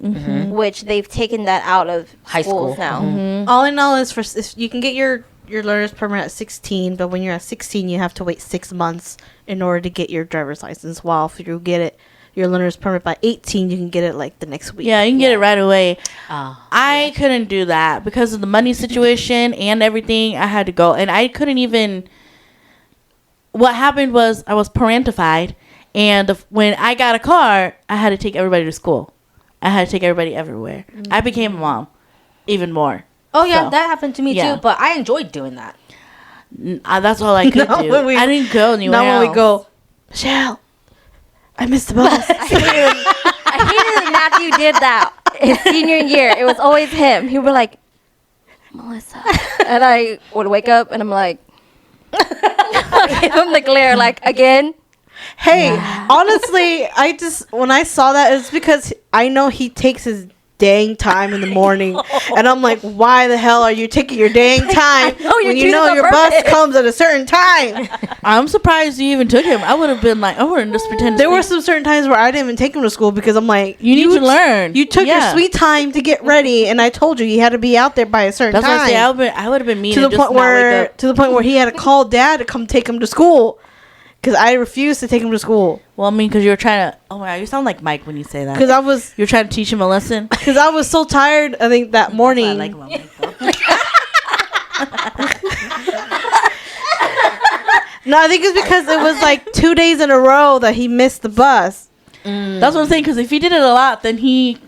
S1: which they've taken that out of
S3: High
S1: schools
S3: school.
S1: now.
S4: All in all, is if you can get your learner's permit at 16, but when you're at 16, you have to wait 6 months in order to get your driver's license. While if you get your learner's permit by 18, you can get it like the next week.
S2: Yeah, you can get it right away.
S3: Ah.
S2: I couldn't do that because of the money situation and everything. I had to go, and I couldn't even. What happened was I was parentified, and when I got a car, I had to take everybody to school. I had to take everybody everywhere. I became a mom, even more.
S3: Oh yeah,
S2: So,
S3: that happened to me
S2: yeah.
S3: too. But I enjoyed doing that.
S2: That's all I could
S4: Not
S2: do.
S4: when we-
S2: I didn't go anywhere.
S4: Now when we
S2: else.
S4: go, Michelle, I missed the bus.
S1: I hated that Matthew did that his senior year. It was always him. He would be like, Melissa. And I would wake up and I'm like, give him the glare, like, again.
S4: Hey, honestly, when I saw that, it's because I know he takes his dang time in the morning. And I'm like, why the hell are you taking your dang time
S1: you're
S4: when you
S1: choosing
S4: know
S1: on
S4: your bus
S1: purpose.
S4: comes at a certain time?
S2: I'm surprised you even took him. I would have been like, I wouldn't just pretend.
S4: There were some certain times where I didn't even take him to school because I'm like,
S2: You need to learn.
S4: You took your
S2: Yeah.
S4: sweet time to get ready, and I told you you had to be out there by a certain
S2: That's
S4: time.
S2: why I say I would have been mean
S4: To
S2: and
S4: the
S2: just
S4: point
S2: not wake up.
S4: where he had to call dad to come take him to school because I refused to take him to school
S2: Well, I mean, because you were trying to. Oh my god, you sound like Mike when you say that.
S4: because
S2: You're trying to teach him a lesson.
S4: I was so tired. I think that morning.
S2: I like Mike, though.
S4: No, I think it's because it was like 2 days in a row that he missed the bus.
S2: That's what I'm saying. Because if he did it a lot, then he's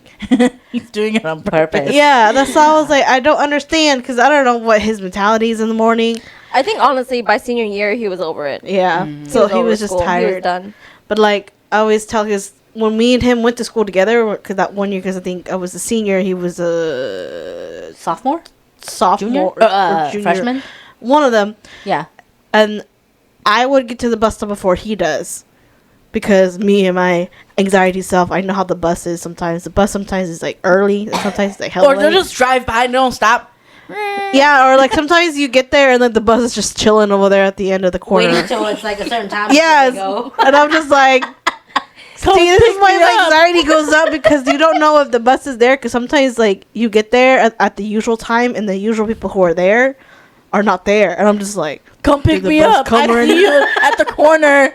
S2: doing it on purpose.
S4: Yeah, that's why I was like, I don't understand because I don't know what his mentality is in the morning.
S1: I think honestly, by senior year, he was over it.
S4: Yeah, so he
S1: over
S4: was just
S1: school. He was
S4: tired.
S1: done.
S4: But like I always tell his when me and him went to school together because that one year because I think I was a senior, he was a
S3: Sophomore,
S4: sophomore
S3: junior,
S4: or junior,
S3: freshman.
S4: one of them,
S3: Yeah.
S4: and I would get to the bus stop before he does. Because me and my anxiety self, I know how the bus is sometimes. The bus sometimes is like early, and sometimes it's like hell
S2: Or they'll
S4: late.
S2: just drive by and don't stop.
S4: Yeah, or like sometimes you get there and then the bus is just chilling over there at the end of the corner.
S3: Waiting until it's like a certain time.
S4: Yes,
S3: before they go.
S4: and I'm just like,
S2: Come
S4: see, this
S2: pick
S4: is why
S2: me
S4: my
S2: up.
S4: anxiety goes up because you don't know if the bus is there. Because sometimes like you get there at the usual time and the usual people who are there are not there, and I'm just like,
S2: Come pick
S4: the
S2: me
S4: bus
S2: up.
S4: come
S2: I
S4: or
S2: see you at the corner.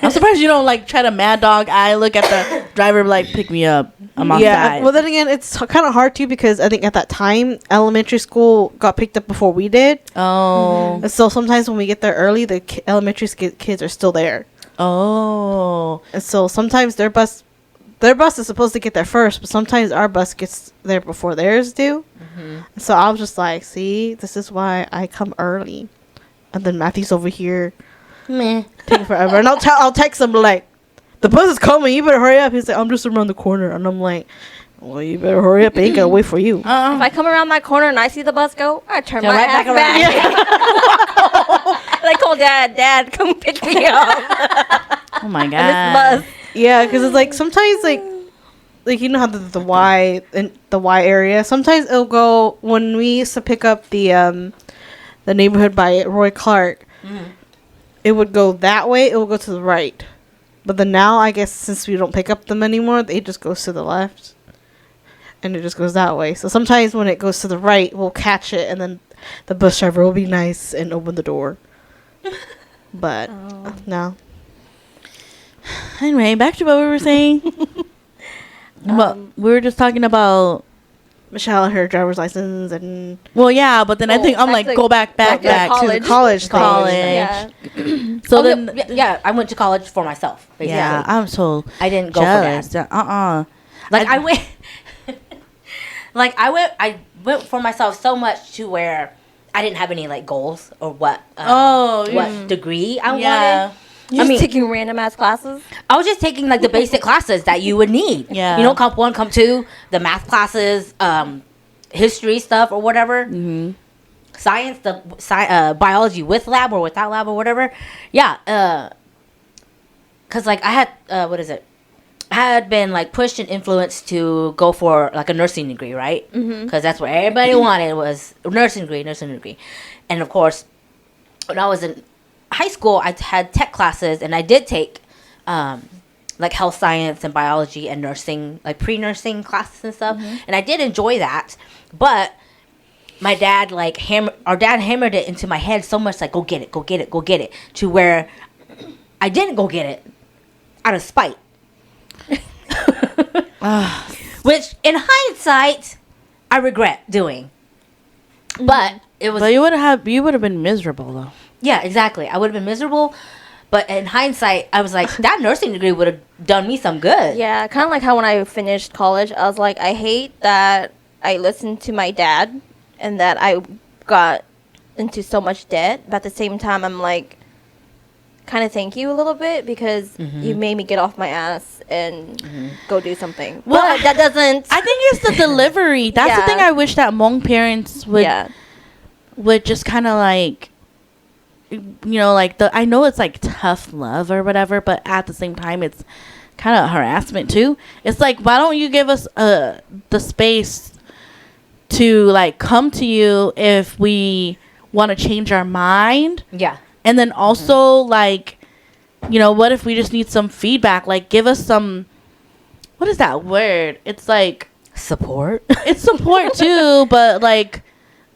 S2: I'm surprised you don't like try to mad dog eye look at the driver like pick me up. I'm outside.
S4: yeah. Well, then again, it's kind of hard too because I think at that time elementary school got picked up before we did.
S2: Oh.
S4: And so sometimes when we get there early, the elementary kids are still there.
S2: Oh.
S4: And so sometimes their bus is supposed to get there first, but sometimes our bus gets there before theirs do. So I was just like, see, this is why I come early. And then Matthew's over here
S3: Meh.
S4: taking forever. And I'll text him like, the bus is coming, you better hurry up. He's like, I'm just around the corner. And I'm like, well, you better hurry up. I ain't gonna wait for you.
S1: If I come around my corner and I see the bus go, I turn my
S3: right
S1: ass
S3: back
S1: back. And I call Dad, come pick me up.
S2: Oh my
S1: And
S2: god.
S1: this bus.
S4: Yeah, because it's like sometimes like you know how the Y in the Y area. Sometimes it'll go when we used to pick up the neighborhood by Roy Clark. It would go that way. It will go to the right, but then now I guess since we don't pick up them anymore, it just goes to the left, and it just goes that way. So sometimes when it goes to the right, we'll catch it, and then the bus driver will be nice and open the door. But no.
S2: Anyway, back to what we were saying. But we were just talking about.
S4: Michelle and her driver's license and
S2: Well, yeah, but then I
S1: Oh,
S2: think I'm
S1: back
S2: like
S1: to-
S2: go back
S1: to
S4: to
S1: college.
S4: the college thing.
S2: College.
S1: Yeah.
S2: So
S3: Oh,
S2: then,
S3: yeah, I went to college for myself. Basically.
S2: yeah, I'm so
S3: I didn't go
S2: jealous.
S3: for that.
S2: Like
S3: I went, I went for myself so much to where I didn't have any like goals or what degree I wanted.
S1: You're
S3: I mean-
S1: just taking random ass classes.
S3: I was just taking like the basic classes that you would need.
S2: Yeah.
S3: You know, comp 1, comp 2, the math classes, history stuff or whatever.
S2: Mm-hmm.
S3: Science, biology with lab or without lab or whatever. Yeah. Cause like I had, I had been like pushed and influenced to go for like a nursing degree, right? Because that's what everybody wanted was a nursing degree. And of course, when I was in high school, I had tech classes and I did take like health science and biology and nursing, like pre-nursing classes and stuff. And I did enjoy that, but my dad our dad hammered it into my head so much, like go get it, to where I didn't go get it out of spite. Which in hindsight I regret doing. But it was
S2: But you would have been miserable though.
S3: yeah, exactly. I would have been miserable, but in hindsight I was like that nursing degree would have done me some good.
S1: Yeah, kind of like how when I finished college, I was like, I hate that I listened to my dad and that I got into so much debt. But at the same time, I'm like, kind of thank you a little bit because you made me get off my ass and go do something.
S2: Well,
S1: But that doesn't.
S2: I think it's the delivery. That's the
S1: Yeah.
S2: thing I wish that Hmong parents would just kind of like, you know, like I know it's like tough love or whatever, but at the same time it's kind of harassment too. It's like, why don't you give us the space to like come to you if we want to change our mind,
S3: Yeah.
S2: and then also like, you know, what if we just need some feedback? Like, give us some. What is that word? It's like
S3: Support.
S2: it's support too, but like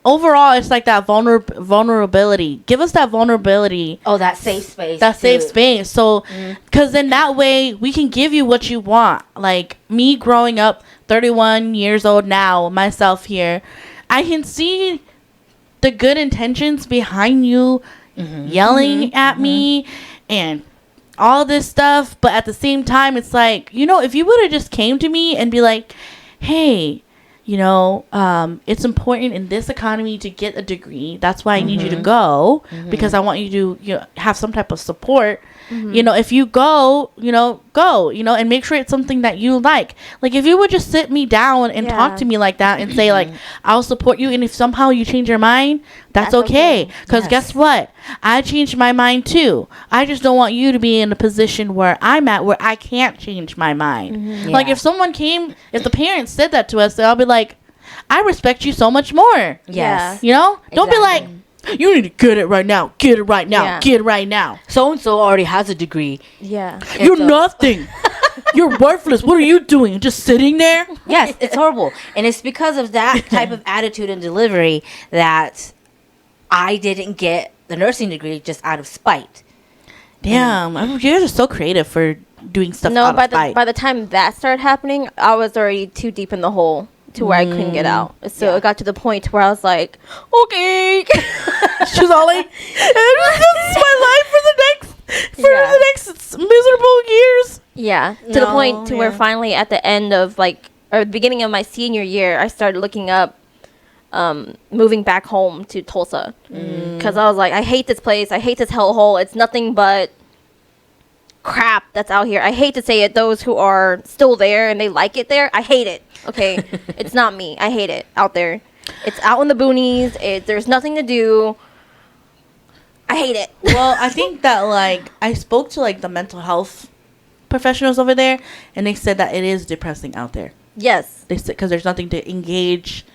S2: overall, it's like that vulnerability. Give us that vulnerability.
S3: Oh, that safe space.
S2: That safe
S3: to-
S2: space. So, because then that way we can give you what you want. Like me growing up, 31 years old now, myself here, I can see the good intentions behind you yelling at me and all this stuff. But at the same time, it's like, you know, if you would have just came to me and be like, hey, you know, it's important in this economy to get a degree. That's why I need you to go, because I want you to, you know, have some type of support. You know, if you go, you know, and make sure it's something that you like. Like, if you would just sit me down and talk
S1: Yeah.
S2: to me like that and say, like, I'll support you. And if somehow you change your mind, that's
S1: That's
S2: okay.
S1: okay.
S2: Because
S3: Yes.
S2: guess what? I changed my mind too. I just don't want you to be in a position where I'm at where I can't change my mind. Like,
S3: Yeah.
S2: if someone came, if the parents said that to us, then I'll be like, I respect you so much more.
S3: Yes.
S2: You know? Don't be like,
S3: Exactly.
S2: you need to get it right now. Get it right now.
S1: Yeah.
S2: Get it right now.
S3: So and so already has a degree.
S1: Yeah.
S2: You're
S3: a-
S2: nothing. You're worthless. What are you doing? Just sitting there?
S3: Yes, it's horrible. And it's because of that type of attitude and delivery that I didn't get the nursing degree just out of spite.
S2: Damn. You guys are so creative for doing stuff
S1: No,
S2: out
S1: by
S2: of spite.
S1: the time that started happening, I was already too deep in the hole to where I couldn't get out. So
S3: Yeah.
S1: it got to the point where I was like, okay.
S2: She's all like, this is my life for
S1: Yeah.
S2: the next miserable years.
S1: Yeah, to the
S4: No,
S1: point to where
S4: yeah.
S1: finally at the end of like or the beginning of my senior year, I started looking up moving back home to Tulsa because I was like, I hate this place. I hate this hellhole. It's nothing but crap that's out here. I hate to say it. Those who are still there and they like it there, I hate it. Okay, it's not me. I hate it out there. It's out in the boonies. There's nothing to do. I hate it.
S2: Well, I think that, like, I spoke to, like, the mental health professionals over there, and they said that it is depressing out there.
S1: Yes.
S2: They said because there's nothing to engage,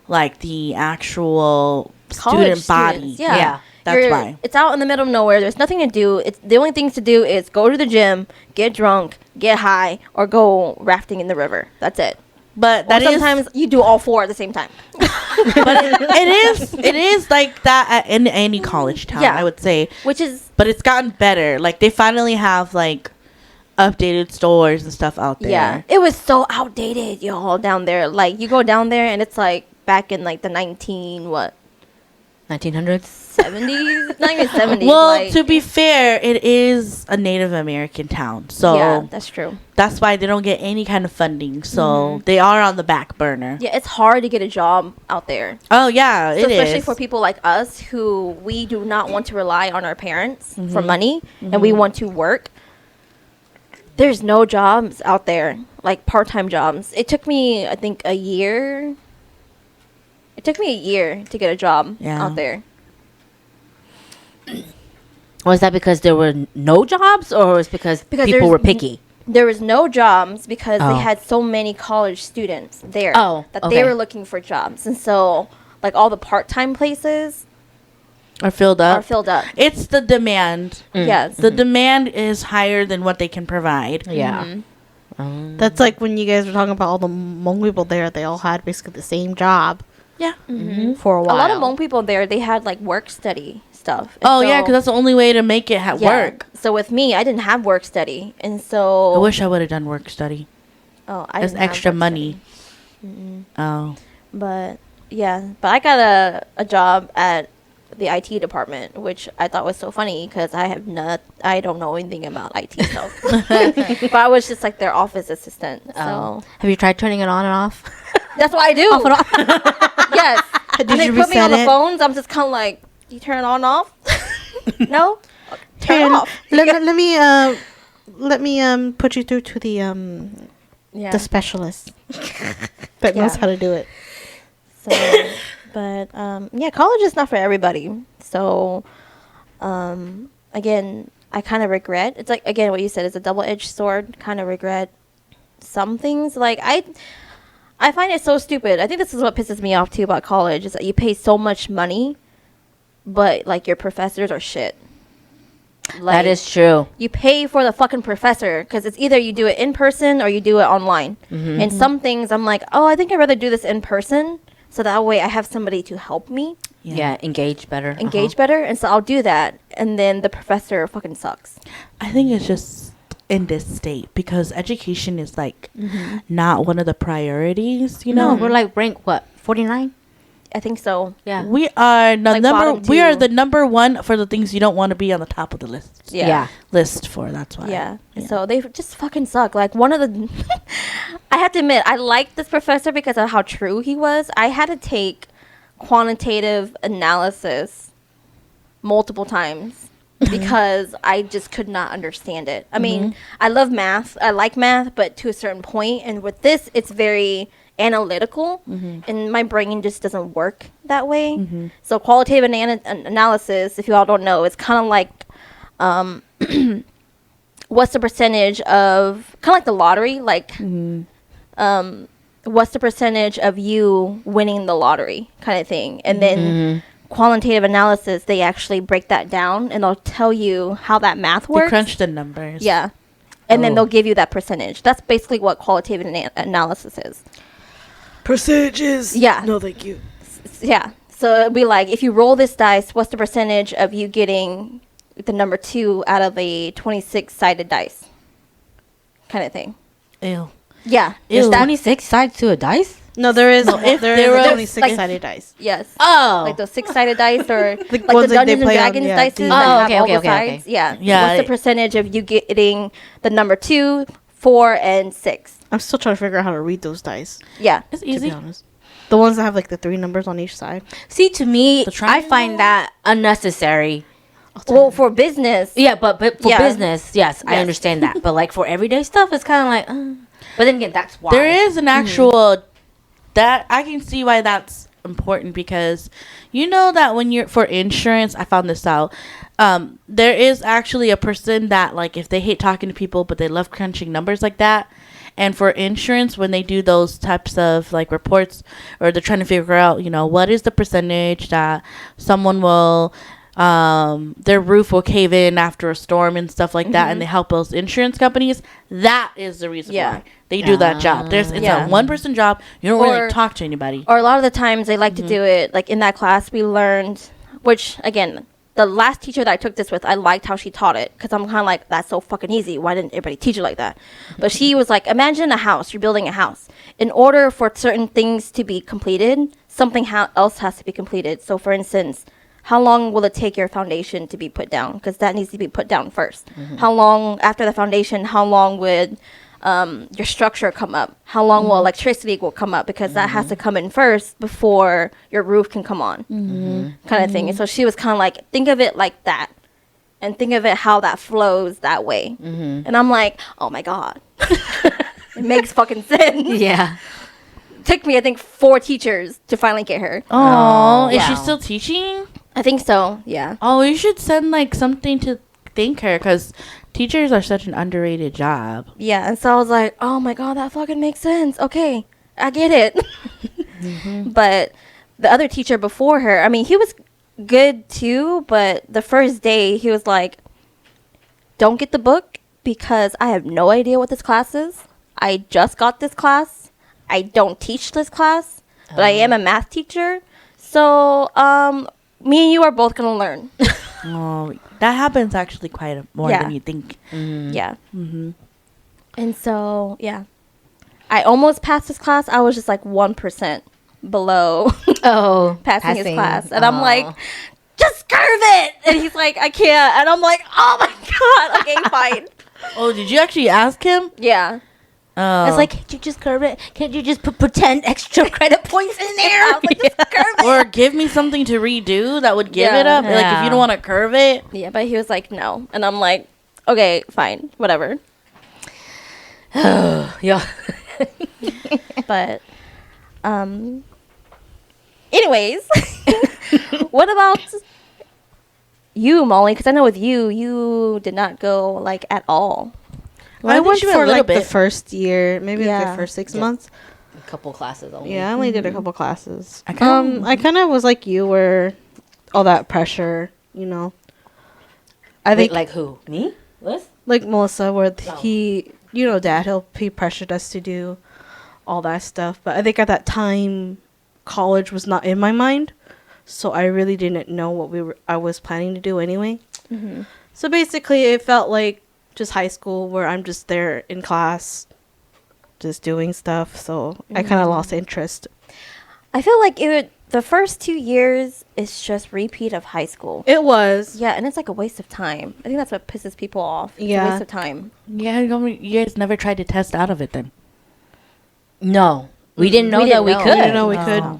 S2: like, the actual
S1: College
S2: student body.
S1: students, yeah.
S3: Yeah.
S2: That's why.
S1: It's out in the middle of nowhere. There's nothing to do. It's the only things to do is go to the gym, get drunk, get high, or go rafting in the river. That's it.
S2: But
S1: Or
S2: that is,
S1: sometimes you do all four at the same time.
S2: but it is like that in any college town,
S1: Yeah.
S2: I would say.
S1: Which is
S2: But it's gotten better. Like, they finally have, like, updated stores and stuff out there.
S1: yeah. It was so outdated, y'all, down there. Like you go down there and it's like back in like the
S3: 1900s.
S1: 70s, not even 70s.
S2: Well,
S1: like,
S2: to be fair, it is a Native American town. So
S1: yeah, that's true.
S2: that's why they don't get any kind of funding. So they are on the back burner.
S1: Yeah, it's hard to get a job out there.
S2: Oh, yeah,
S1: So
S2: it is.
S1: especially for people like us who we do not want to rely on our parents for money and we want to work. There's no jobs out there, like part-time jobs. It took me, I think, a year. It took me a year to get a job
S2: Yeah.
S1: out there.
S3: Was that because there were no jobs, or was because
S1: Because
S3: people
S1: there's
S3: were picky?
S1: There was no jobs because
S3: Oh.
S1: they had so many college students there
S3: Oh,
S1: that
S3: okay.
S1: they were looking for jobs. And so, like, all the part-time places
S2: Are filled up.
S1: are filled up.
S2: It's the demand.
S1: Yes.
S2: The demand is higher than what they can provide.
S3: Yeah.
S1: Mhm.
S4: That's like when you guys were talking about all the Hmong people there. They all had basically the same job
S2: Yeah.
S4: for a
S1: A
S4: while.
S1: lot of Hmong people there, they had, like, work-study stuff. And
S2: Oh, yeah,
S1: so-
S2: because that's the only way to make it
S1: yeah.
S2: work.
S1: So with me, I didn't have work-study. And so...
S2: I wish I would have done work study.
S1: Oh, I
S2: It's
S1: didn't have
S2: extra
S1: work
S2: money.
S1: study.
S2: Oh.
S1: But, yeah. But I got a job at the IT department, which I thought was so funny because I don't know anything about IT stuff. But I was just like their office assistant. So
S3: Oh. Have you tried turning it on and off?
S1: that's what I do.
S3: Off and on?
S1: Yes.
S4: Did
S1: When they
S4: you
S1: put me on
S4: reset
S1: the
S4: it?
S1: phones, I'm just kind of like, do you turn it on and off? No? Turn it
S4: Here,
S1: off.
S4: let me put you through to the
S1: Yeah.
S4: the specialist that knows
S1: Yeah.
S4: how to do it.
S1: So, but yeah, college is not for everybody. So, again, I kind of regret. It's like, again, what you said is a double-edged sword. Kind of regret some things. Like, I find it so stupid. I think this is what pisses me off too about college is that you pay so much money, but like your professors are shit. Like,
S3: That is true.
S1: you pay for the fucking professor because it's either you do it in person or you do it online. And some things I'm like, oh, I think I'd rather do this in person so that way I have somebody to help me
S3: Yeah, engage better.
S1: engage better, and so I'll do that. And then the professor fucking sucks.
S2: I think it's just in this state because education is like not one of the priorities. You
S3: No,
S2: know,
S3: we're like rank what 49?
S1: I think so.
S3: Yeah.
S2: we are the
S1: Like
S2: number.
S1: bottom
S2: We are
S1: two.
S2: the number one for the things you don't want to be on the top of the list.
S3: Yeah.
S2: List for. That's why.
S1: Yeah. So they just fucking suck. Like one of the I have to admit, I liked this professor because of how true he was. I had to take quantitative analysis multiple times because I just could not understand it. I mean, I love math. I like math, but to a certain point, and with this it's very analytical and my brain just doesn't work that way. So qualitative analysis, if you all don't know, it's kind of like what's the percentage of kind of like the lottery, like what's the percentage of you winning the lottery kind of thing. And then qualitative analysis, they actually break that down and they'll tell you how that math
S2: They
S1: works.
S2: crunch the numbers.
S1: Yeah. And then
S3: Oh.
S1: they'll give you that percentage. That's basically what qualitative analysis is.
S4: Percentages.
S1: Yeah.
S4: No, thank you.
S1: Yeah. So it'd be like, if you roll this dice, what's the percentage of you getting the number 2 out of a 26-sided dice? Kind of thing.
S2: Ew.
S1: Yeah.
S3: There's
S2: Ew.
S3: 26 sides to a dice?
S4: No, there is.
S2: if
S4: there
S2: there
S4: is
S2: was,
S4: 26-sided dice.
S1: Yes.
S3: Oh.
S1: Like those 6-sided dice or like the
S4: ones that they
S1: Dungeons and
S4: play on,
S1: Dragons
S4: yeah,
S1: dice
S4: D&D.
S1: that
S3: Oh,
S1: have
S3: okay,
S1: all
S3: okay,
S1: the
S3: okay, okay.
S1: sides. Yeah.
S2: Yeah,
S1: What's the percentage of you getting the number 2, 4, and 6?
S4: I'm still trying to figure out how to read those dice.
S1: Yeah.
S2: It's
S4: To be
S2: easy.
S4: honest, the ones that have like the 3 numbers on each side.
S3: See, to me,
S2: The
S3: I
S2: triangle?
S3: find that unnecessary.
S1: Well, for business.
S3: Yeah, but for
S1: Yeah.
S3: business, yes, I
S1: Yes.
S3: understand that. But like for everyday stuff, it's kind of like. But then again, that's why
S2: There is an actual that I can see why that's important because you know that when you're for insurance, I found this out. There is actually a person that like if they hate talking to people but they love crunching numbers like that. And for insurance, when they do those types of like reports or they're trying to figure out, you know, what is the percentage that someone will their roof will cave in after a storm and stuff like that, and they help those insurance companies. That is the reason
S1: Yeah.
S2: why they do that job. It's
S1: Yeah.
S2: a one person job. You don't
S1: Or-
S2: really talk to anybody.
S1: Or a lot of the times they like to do it, like in that class we learned, which again, the last teacher that I took this with, I liked how she taught it because I'm kind of like, that's so fucking easy. Why didn't everybody teach it like that? But she was like, imagine a house. You're building a house. In order for certain things to be completed, something else has to be completed. So for instance, how long will it take your foundation to be put down? Because that needs to be put down first. How long after the foundation, how long would your structure come up? How long will electricity will come up? Because that has to come in first before your roof can come on, kind of thing. And so she was kind of like, think of it like that, and think of it how that flows that way. And I'm like, oh my god, it makes fucking sense.
S3: Yeah.
S1: Took me, I think, 4 teachers to finally get her.
S2: Oh, is
S1: yeah.
S2: she still teaching?
S1: I think so. Yeah.
S2: Oh, you should send like something to thank her because teachers are such an underrated job.
S1: Yeah, and so I was like, oh my god, that fucking makes sense. Okay, I get it. But the other teacher before her, I mean, he was good too, but the first day he was like, don't get the book because I have no idea what this class is. I just got this class. I don't teach this class, but I am a math teacher. So, me and you are both going to learn.
S2: Oh, that happens actually quite more
S1: Yeah.
S2: than you think.
S1: Yeah. And so, yeah. I almost passed this class. I was just like 1% below
S3: Oh,
S1: passing his class. And I'm like, just curve it. And he's like, I can't. And I'm like, oh my God. Okay, fine.
S2: Oh, did you actually ask him?
S1: Yeah.
S2: Oh,
S3: It's like, can't you just curve it? Can't you just put 10 extra credit points in there?
S1: I was like, just curve it.
S2: or give me something to redo that would give
S1: Yeah.
S2: it up. Like if
S3: Yeah.
S2: you don't want to curve it.
S1: Yeah, but he was like, no. And I'm like, okay, fine. Whatever.
S3: Yeah.
S1: But, anyways, what about you, Molly, because I know with you did not go like at all.
S4: I
S2: think
S4: went
S2: she went a
S4: for
S2: little
S4: like the
S2: bit.
S4: first year, maybe like
S1: Yeah.
S4: the first 6
S3: Yeah.
S4: months.
S3: A couple classes only.
S4: Yeah, I only did a couple classes.
S2: I kinda-
S4: I kind of was like you, where all that pressure, you know. I
S3: Wait,
S4: think
S3: like who? Me? Liz?
S4: like Melissa, where
S3: Oh.
S4: he, you know, Dad, he pressured us to do all that stuff. But I think at that time, college was not in my mind, so I really didn't know what I was planning to do anyway.
S1: Mm-hmm.
S4: So basically, it felt like just high school, where I'm just there in class, just doing stuff. So I kind of lost interest.
S1: I feel like the first 2 years is just repeat of high school.
S4: It was.
S1: Yeah, and it's like a waste of time. I think that's what pisses people off. It's
S4: Yeah.
S1: a waste of time.
S2: Yeah, you guys never tried to test out of it then.
S3: No. We didn't know
S1: We
S3: that
S1: didn't
S3: we
S1: know.
S3: could.
S4: We didn't know we could.
S2: Oh.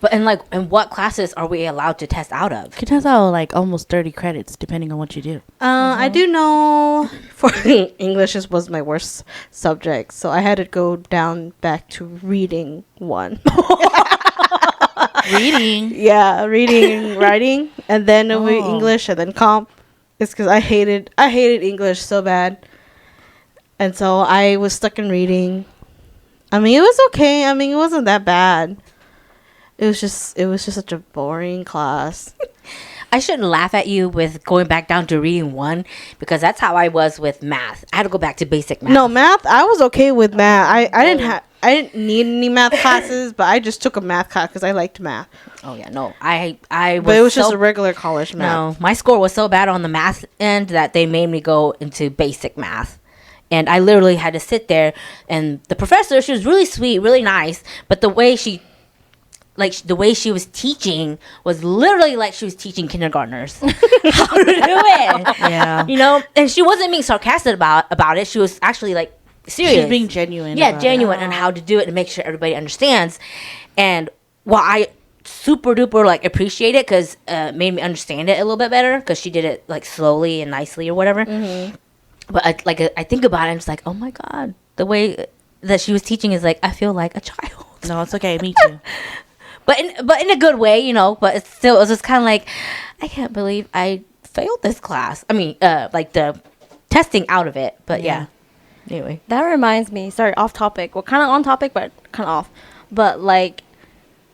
S3: But in what classes are we allowed to test out of?
S2: You can test out like almost 30 credits depending on what you do.
S4: I do know for English was my worst subject, so I had to go down back to reading one.
S2: Reading.
S4: Yeah, reading and writing, and then it would be
S2: Oh.
S4: English, and then comp. It's because I hated English so bad, and so I was stuck in reading. I mean, it was okay. I mean, it wasn't that bad. It was just such a boring class.
S3: I shouldn't laugh at you with going back down to reading one because that's how I was with math. I had to go back to basic math.
S4: No, math. I was okay with math. I didn't need any math classes, but I just took a math class because I liked math.
S3: Oh yeah, no. I was.
S4: But it was just
S3: so-
S4: a regular college math.
S3: No, my score was so bad on the math end that they made me go into basic math. And I literally had to sit there, and the professor, she was really sweet, really nice, but the way she was teaching was literally like she was teaching kindergartners how to do it.
S2: Yeah.
S3: You know, and she wasn't being sarcastic about it. She was actually like serious.
S2: She's being genuine.
S3: Yeah,
S2: about
S3: genuine and how to do it and make sure everybody understands. And while I super duper like appreciate it because made me understand it a little bit better because she did it like slowly and nicely or whatever. But I think about it, and it's like, oh my god, the way that she was teaching is like I feel like a child.
S2: it. No, it's okay. Me too.
S3: But in a good way, you know. But it's still, it was just kind of like, I can't believe I failed this class. I mean, like the testing out of it. But yeah. Anyway,
S1: That reminds me, sorry, off topic. Well, kind of on topic, but kind of off. But like,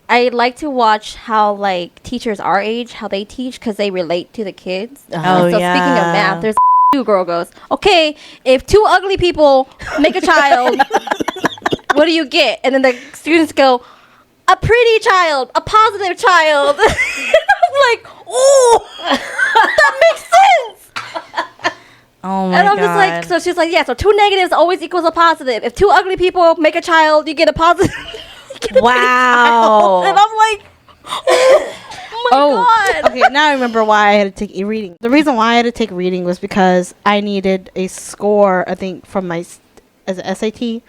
S1: I like to watch how like teachers our age, how they teach because they relate to the kids.
S3: Uh-huh.
S2: Oh,
S1: So speaking of
S2: yeah.
S1: math, there's a girl goes, okay, if two ugly people make a child, what do you get? And then the students go, a pretty child, a positive child. I'm like, oh, that makes sense.
S2: Oh my
S1: And I'm
S2: god.
S1: just like, so she's like, yeah, so two negatives always equals a positive. If two ugly people make a child, you get a positive. You get a pretty
S3: Wow.
S1: child. And I'm like, oh my God.
S4: Okay, now I remember why I had to take reading. The reason why I had to take reading was because I needed a score, I think, from my as a SAT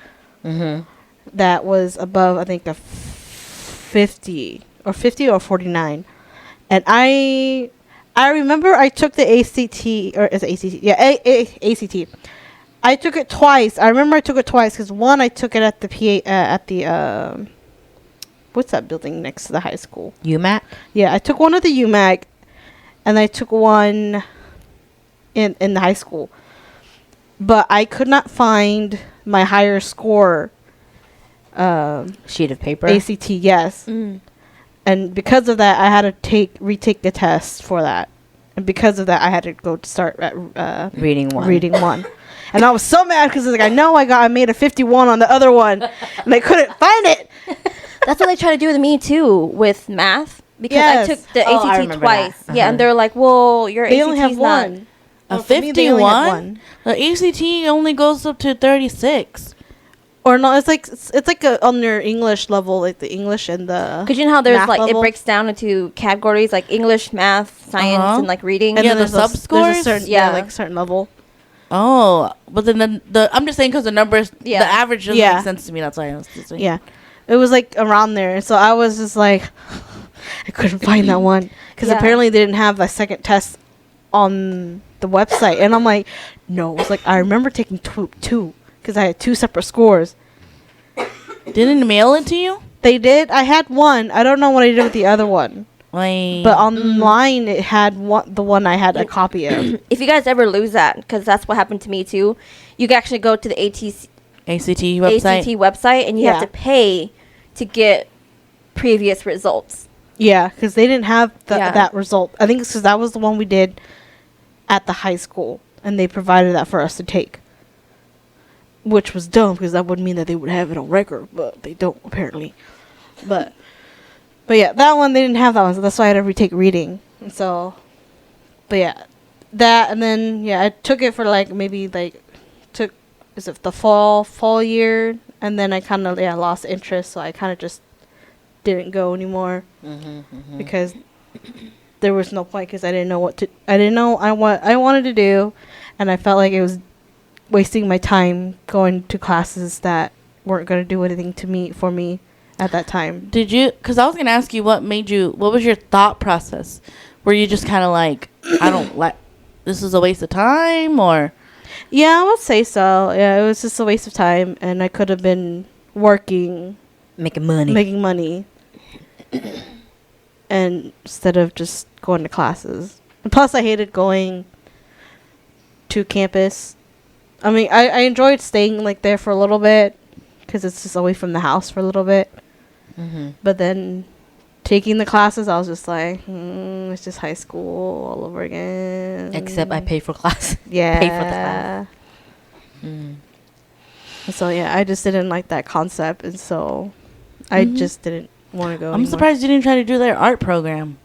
S4: that was above, I think, a 50 or 49. And I remember I took the ACT, or is it ACT? Yeah, ACT. I took it twice. I remember I took it twice because one, I took it at the what's that building next to the high school?
S3: UMAT?
S4: Yeah, I took one at the UMAC, and I took one in the high school. But I could not find my higher score
S3: Sheet of paper?
S4: ACT, yes.
S1: Mm.
S4: And because of that, I had to retake the test for that. And because of that, I had to go to start at
S3: Reading one.
S4: reading one. And I was so mad because like I made a 51 on the other one, and I couldn't find it.
S1: That's what they try to do with me too with math because
S4: Yes.
S1: I took the
S3: Oh, I
S1: ACT
S3: remember
S1: twice.
S3: that.
S1: Yeah, and they're like, "Well, your
S4: They
S1: ACT's
S4: only have
S1: not."
S4: one.
S2: A
S4: Well, for me, they only had
S2: 51? The ACT only goes up to 36.
S4: Or no, it's like on your English level, like the English and the.
S1: Because you know how there's
S4: math
S1: like
S4: level?
S1: it breaks down into categories like English, math, science,
S2: Uh-huh.
S1: and like reading.
S4: And
S2: Yeah,
S4: then
S2: the
S4: there's a
S2: sub-scores?
S4: certain,
S1: Yeah.
S4: like certain level.
S2: Oh, but then the I'm just saying because the numbers,
S1: Yeah.
S2: the average doesn't
S4: Yeah.
S2: make sense to me. That's why I was just saying.
S4: Yeah, it was like around there. So I was just like, I couldn't find that one because
S1: Yeah.
S4: apparently they didn't have a second test on the website, and I'm like, no. It's like I remember taking two because I had two separate scores.
S2: Didn't mail it to you?
S4: They did. I had one. I don't know what I did with the other one.
S2: Wait.
S4: But online, it had the one I had a copy of.
S1: If you guys ever lose that, because that's what happened to me too, you can actually go to the
S2: ACT website.
S1: ACT website and you have
S4: Yeah.
S1: to pay to get previous results.
S4: Yeah, because they didn't have
S1: Yeah.
S4: that result. I think it's because that was the one we did at the high school, and they provided that for us to take. Which was dumb, because that would mean that they would have it on record, but they don't, apparently. But yeah, that one, they didn't have that one, so that's why I had to retake reading. And so, but yeah, that, and then, yeah, I took it for, like, maybe, like, is it the fall year, and then I kind of, lost interest, so I kind of just didn't go anymore. Because there was no point, because I didn't know what I wanted to do, and I felt like it was wasting my time going to classes that weren't going to do anything for me at that time.
S2: Did you? Because I was gonna ask you what was your thought process? Were you just kind of like, I don't like, this is a waste of time, or?
S4: Yeah, I would say so. Yeah, it was just a waste of time, and I could have been working,
S3: Making money.
S4: making money, and instead of just going to classes. And plus, I hated going to campus. I mean, I enjoyed staying like there for a little bit because it's just away from the house for a little bit. But then taking the classes, I was just like, it's just high school all over again.
S3: Except I pay for class.
S4: Yeah.
S3: Pay for the class.
S4: So yeah, I just didn't like that concept, and so I just didn't want to go.
S2: I'm
S4: anymore.
S2: surprised you didn't try to do their art program.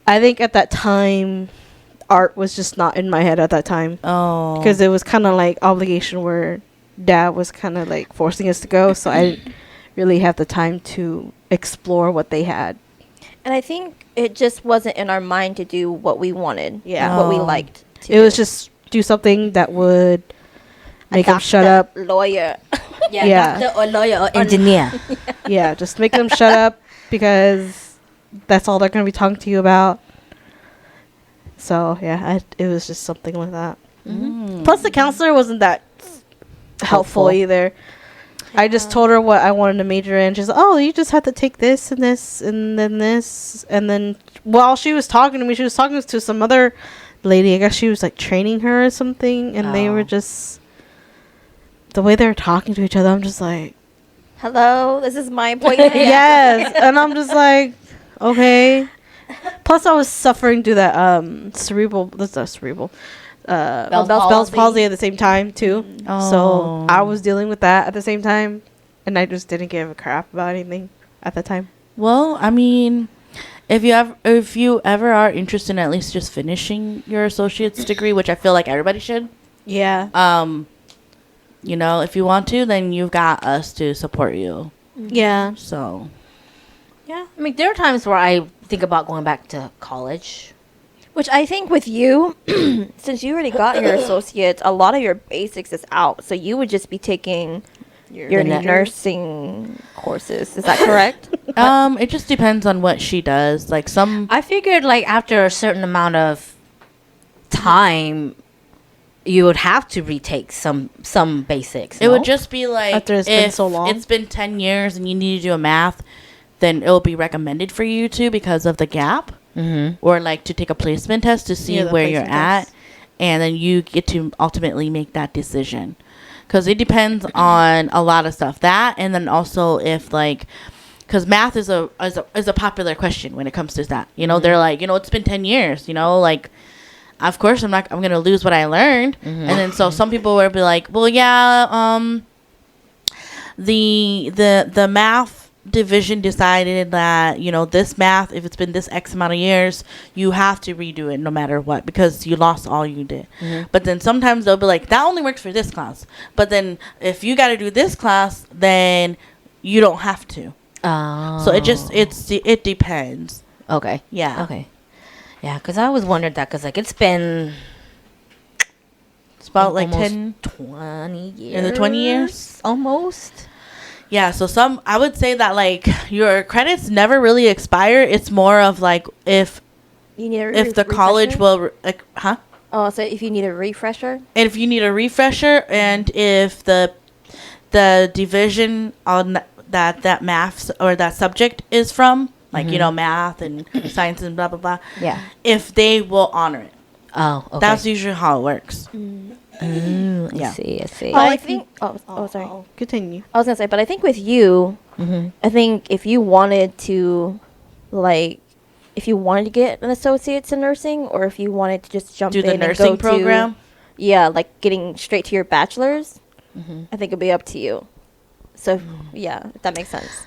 S4: I think at that time, art was just not in my head at that time.
S2: Oh.
S4: Because it was kind of like obligation where dad was kind of like forcing us to go, so I didn't really have the time to explore what they had.
S1: And I think it just wasn't in our mind to do what we wanted.
S4: Yeah.
S1: What we
S2: Oh.
S1: liked. To
S4: It was
S1: do.
S4: just do something that would make
S1: I
S4: them
S1: got
S4: shut
S1: the
S4: up.
S1: Lawyer.
S4: Yeah.
S3: Doctor or lawyer or engineer.
S4: Yeah, just make them shut up because that's all they're going to be talking to you about. So, yeah, it was just something like that. Plus, the counselor wasn't that helpful either. I just told her what I wanted to major in. She's like, oh, you just have to take this and this and then this. And then while she was talking to me, she was talking to some other lady. I guess she was like training her or something. And they were just, the way they were talking to each other, I'm just like,
S1: Hello, this is my appointment.
S4: yes. And I'm just like, okay. Plus, I was suffering through that Bell's
S3: palsy.
S4: palsy at the same time too.
S2: Oh.
S4: So I was dealing with that at the same time, and I just didn't give a crap about anything at that time.
S2: Well, I mean, if you ever are interested in at least just finishing your associate's degree, which I feel like everybody should,
S4: Yeah.
S2: you know, if you want to, then you've got us to support you.
S4: Yeah.
S2: So,
S3: Yeah. I mean, there are times where I think about going back to college.
S1: Which I think with you, since you already got your associates, a lot of your basics is out. So you would just be taking your
S3: The
S1: nursing courses. Is that correct?
S2: it just depends on what she does. Like some,
S3: I figured like after a certain amount of time, you would have to retake some basics.
S2: it would just be like
S4: After it's
S2: if
S4: been so long?
S2: it's been 10 years and you need to do a math, then it will be recommended for you to because of the gap. Or like to take a placement test to see
S4: Yeah, the
S2: where you're
S4: placement
S2: at,
S4: test.
S2: and then you get to ultimately make that decision because it depends on a lot of stuff. That, and then also if like, because math is a popular question when it comes to that. You know, they're like, you know, it's been 10 years. You know, like, of course I'm gonna lose what I learned, and then so some people will be like, well, yeah, the math division decided that, you know, this math, if it's been this X amount of years, you have to redo it no matter what because you lost all you did. But then sometimes they'll be like, that only works for this class. But then if you got to do this class, then you don't have to. So it depends.
S3: Okay.
S2: Yeah.
S3: Okay. Yeah, because I always wondered that because like it's been
S2: It's about like
S3: almost
S2: 10.
S3: 20 years.
S2: In the 20 years?
S3: Almost.
S2: Yeah, so I would say that like your credits never really expire. It's more of like if
S1: You need a
S2: the college will
S1: Oh, so if you need a refresher?
S2: and if you need a refresher, and if the division on that math or that subject is from like you know, math and science and blah blah blah.
S3: Yeah.
S2: If they will honor it,
S3: Oh, okay.
S2: that's usually how it works.
S3: I
S2: Yeah.
S3: see. I see.
S1: Well, I
S4: like
S1: think. Oh, sorry.
S4: Continue.
S1: I was gonna say, but I think with you, I think if you wanted to, like, if you wanted to get an associate's in nursing, or if you wanted to just jump
S2: Do
S1: in
S2: the
S1: and go
S2: nursing program.
S1: yeah, like getting straight to your bachelor's, I think it'd be up to you. So yeah, if that makes sense.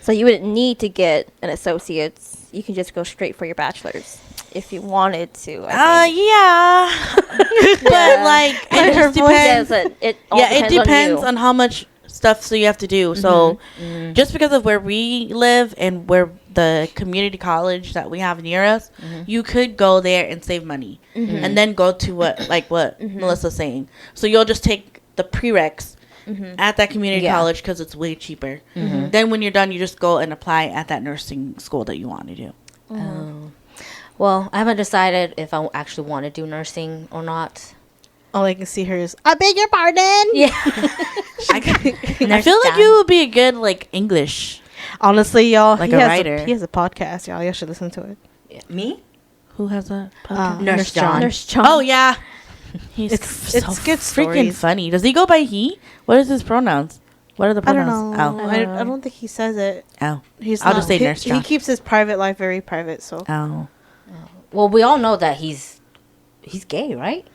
S1: So you wouldn't need to get an associate's. You can just go straight for your bachelor's if you wanted to. I think.
S2: Yeah, but like it just depends.
S1: It all
S2: Yeah, it depends
S1: you.
S2: on how much stuff so you have to do. So just because of where we live and where the community college that we have near us, you could go there and save money and then go to what Melissa's saying. So you'll just take the prereqs at that community
S3: Yeah.
S2: college because it's way cheaper. Then when you're done, you just go and apply at that nursing school that you want to do.
S3: Oh. Well, I haven't decided if I actually want to do nursing or not.
S4: All I can see her is, I beg your pardon.
S3: Yeah.
S2: I feel like you would be a good like English.
S4: Honestly, y'all,
S2: Like
S4: he
S2: a
S4: has
S2: writer.
S4: he has a podcast, y'all. Y'all should listen to it.
S3: Me?
S2: Who has a
S3: Nurse John.
S1: Nurse John.
S2: Oh yeah, he's
S4: It's
S2: so
S4: good
S2: freaking
S4: stories.
S2: funny. Does he go by he? What is his pronouns? What are the
S4: I don't
S2: pronouns?
S4: know. I don't think he says it.
S2: Oh,
S4: He's
S2: I'll
S4: not-
S2: just say
S4: he,
S2: Nurse
S4: He
S2: John.
S4: keeps his private life very private. So
S2: oh.
S3: Well, we all know that he's gay, right?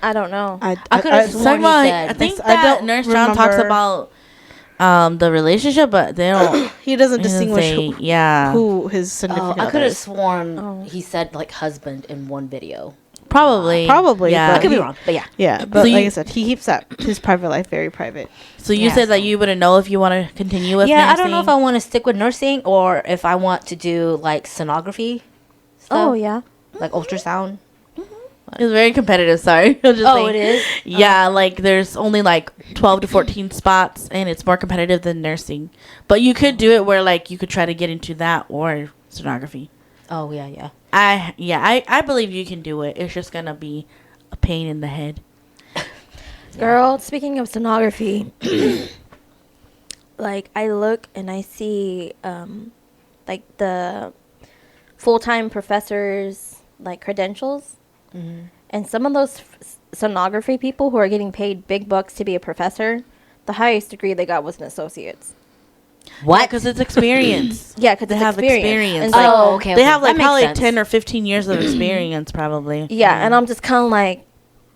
S1: I don't know.
S3: I could've sworn
S2: Talking
S3: he
S2: about,
S3: said-
S2: I think
S4: I
S2: that
S4: don't
S2: Nurse John talks
S4: remember.
S2: about the relationship, but they don't.
S4: he doesn't
S2: he doesn't
S4: distinguish
S2: say-
S4: who,
S2: yeah,
S4: who his
S3: Oh,
S4: significant
S3: I
S4: other
S3: could have
S4: is.
S3: sworn
S1: Oh.
S3: he said like husband in one video.
S2: probably,
S4: Probably,
S3: I
S4: but
S3: could be
S4: he-
S3: wrong, but yeah.
S4: Yeah, but
S2: So
S4: like
S2: you-
S4: I said, he keeps that his private life very private.
S2: So you
S3: Yeah,
S2: said that
S3: so-
S2: you wouldn't know if you want to continue with.
S3: Yeah, I don't know if I
S2: nursing?
S3: want to stick with nursing or if I want to do like sonography stuff.
S1: Oh yeah.
S3: Like ultrasound.
S2: It's very competitive. Sorry. I'm just
S3: Oh,
S2: saying.
S3: it is?
S2: Yeah, like there's only like 12 to 14 spots, and it's more competitive than nursing. But you could do it where like you could try to get into that or sonography.
S3: Oh, yeah, yeah.
S2: I believe you can do it. It's just gonna be a pain in the head.
S1: Girl, speaking of sonography, like I look and I see like the full-time professors like credentials, and some of those sonography people who are getting paid big bucks to be a professor, the highest degree they got was an associate's.
S3: What?
S2: Because it's experience.
S1: Yeah, because
S2: They
S1: it's
S2: have experience.
S1: And so,
S3: Oh, okay.
S2: They have
S3: That
S2: like
S3: makes
S2: probably
S3: sense.
S2: 10 or 15 years of experience, probably.
S1: Yeah, and I'm just kind of like,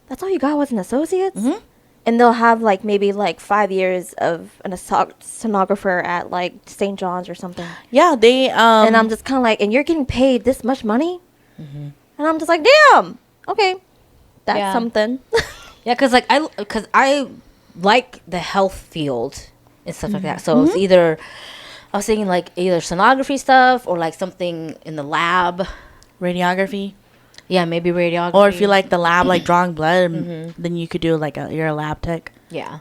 S1: that's all you got was an associate's?
S2: Mhm.
S1: And they'll have like maybe like 5 years of an sonographer at like St. John's or something.
S2: Yeah, they.
S1: And I'm just kind of like, and you're getting paid this much money? And I'm just like, damn, okay, that's
S3: Yeah.
S1: something.
S3: Yeah, because I like the health field and stuff like that. So it's either I was thinking like either sonography stuff or like something in the lab.
S2: radiography.
S3: Yeah, maybe radiography.
S2: Or if you like the lab, like drawing blood, then you could do like you're a lab tech.
S3: Yeah.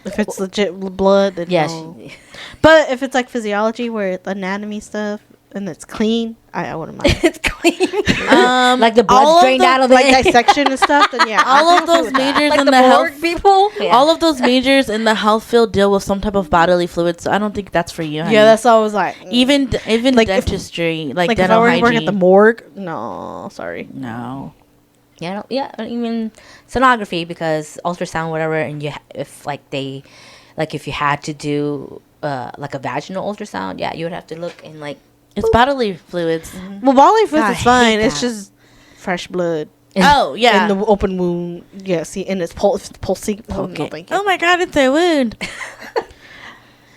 S4: If it's legit blood, then
S3: Yeah.
S4: no. But if it's like physiology, where it's anatomy stuff and it's clean, I wouldn't mind.
S3: It's clean.
S2: All
S3: Like the blood
S2: of
S3: drained
S2: the-
S3: out of
S4: Like
S3: it.
S4: dissection and stuff, then yeah.
S2: All
S4: I'm
S2: of
S4: okay
S2: those
S4: with that.
S2: majors
S3: Like
S2: in
S3: the
S2: the
S3: morgue
S2: health
S3: people. Yeah.
S2: all of those majors in the health field deal with some type of bodily fluids. So I don't think that's for you. honey.
S4: Yeah, that's always like
S2: even
S4: Like, if-
S2: dentistry, like
S4: like if I
S2: dental
S4: were to
S2: hygiene.
S4: work at the morgue. No, sorry.
S2: No.
S3: Yeah, even sonography because ultrasound, whatever, and if you had to do like a vaginal ultrasound, yeah, you would have to look and like
S2: It's bodily fluids.
S4: Well, bodily fluids
S3: God,
S4: is
S3: I
S4: fine.
S3: hate
S4: It's
S3: that.
S4: just fresh blood
S2: Oh yeah.
S4: in the open wound. Yeah, see, and it's pulsing. Oh, no,
S3: Okay.
S4: thank you.
S2: Oh my god, it's a wound.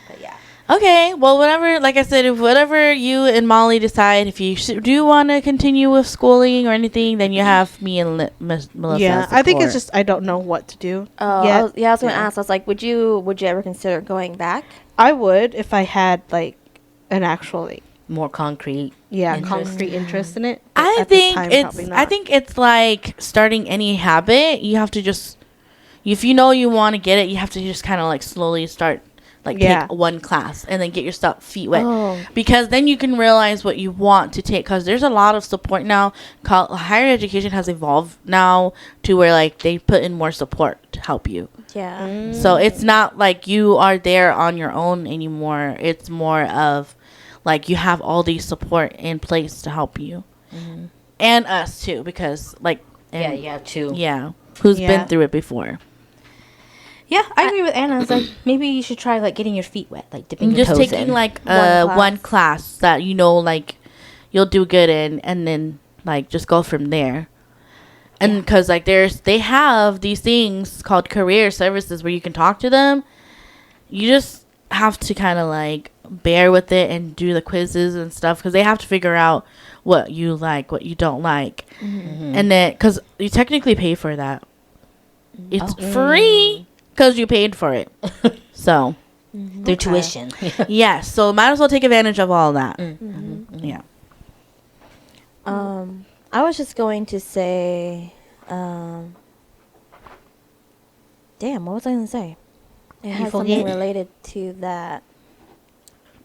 S3: but yeah.
S2: Okay, well, whatever. Like I said, if whatever you and Molly decide, if you do want to continue with schooling or anything, then you have me and Melissa.
S4: Yeah,
S2: as
S4: I think it's
S2: support.
S4: just I don't know what to do.
S1: Oh,
S4: yet.
S1: I was going to
S4: Yeah.
S1: ask. I was like, would you ever consider going back?
S4: I would if I had like an actual like
S3: More concrete.
S4: concrete
S3: Interest.
S4: interest in it. But
S2: I
S4: at this
S2: think
S4: time,
S2: it's.
S4: probably
S2: I
S4: not.
S2: think it's like starting any habit. You have to just, if you know you want to get it, you have to just kind of like slowly start, like
S4: Yeah.
S2: take one class and then get your feet wet.
S1: Oh.
S2: Because then you can realize what you want to take. Because there's a lot of support now. Higher education has evolved now to where like they put in more support to help you.
S1: Yeah.
S2: So it's not like you are there on your own anymore. It's more of like you have all these support in place to help you, and us too, because like and,
S3: too.
S2: yeah, who's
S4: Yeah.
S2: been through it before.
S3: Yeah, I agree with Anna. It's like maybe you should try like getting your feet wet, like dipping your
S2: Just
S3: toes
S2: taking
S3: in.
S2: like
S1: class.
S2: one class that you know like you'll do good in, and then like just go from there. And because like they have these things called career services where you can talk to them. You just have to kind of like bear with it and do the quizzes and stuff, because they have to figure out what you like, what you don't like, and then because you technically pay for that, it's free because you paid for it. So
S3: Their tuition.
S2: yes, so might as well take advantage of all that. Yeah.
S1: I was just going to say, damn, what was I going to say? It had something
S3: forget?
S1: related to that.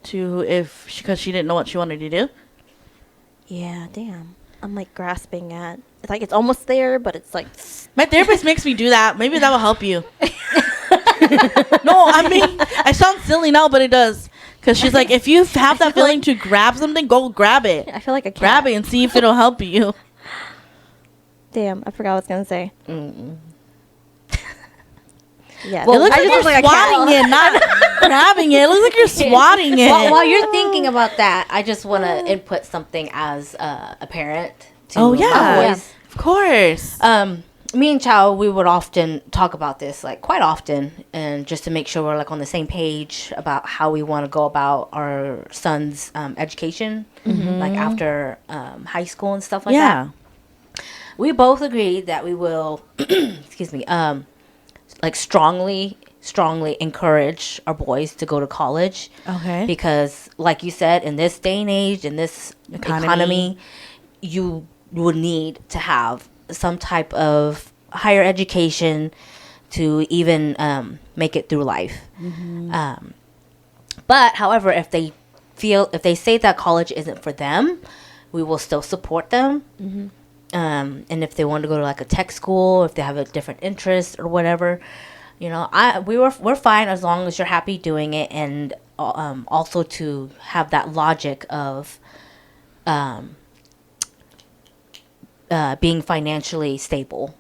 S2: To because she didn't know what she wanted to do.
S1: Yeah, damn. I'm like grasping at. It's like it's almost there, but it's like.
S2: My therapist makes me do that. Maybe that will help you. No, I mean, I sound silly now, but it does. Because she's like, if you have that feeling to grab something, go grab it.
S1: I feel like a cat.
S2: Grab it and see if it'll help you.
S1: Damn, I forgot what I was gonna say. Yeah,
S3: Well,
S2: It looks
S3: I
S2: like
S3: just
S2: you're
S3: look like a
S2: swatting it, not grabbing it. It looks like you're swatting it.
S3: While you're thinking about that, I just want to input something as a parent. To
S2: Oh,
S3: my
S2: yeah.
S3: boys.
S2: Of course.
S3: Me and Chow, we would often talk about this, like quite often, and just to make sure we're like on the same page about how we want to go about our son's education, like after high school and stuff like that. We both agreed that we will, excuse me, like strongly encourage our boys to go to college.
S2: Okay.
S3: Because, like you said, in this day and age, in this economy, you would need to have some type of higher education to even make it through life. But, however, if they say that college isn't for them, we will still support them. And if they want to go to like a tech school, if they have a different interest or whatever, you know, we're fine as long as you're happy doing it, and also to have that logic of being financially stable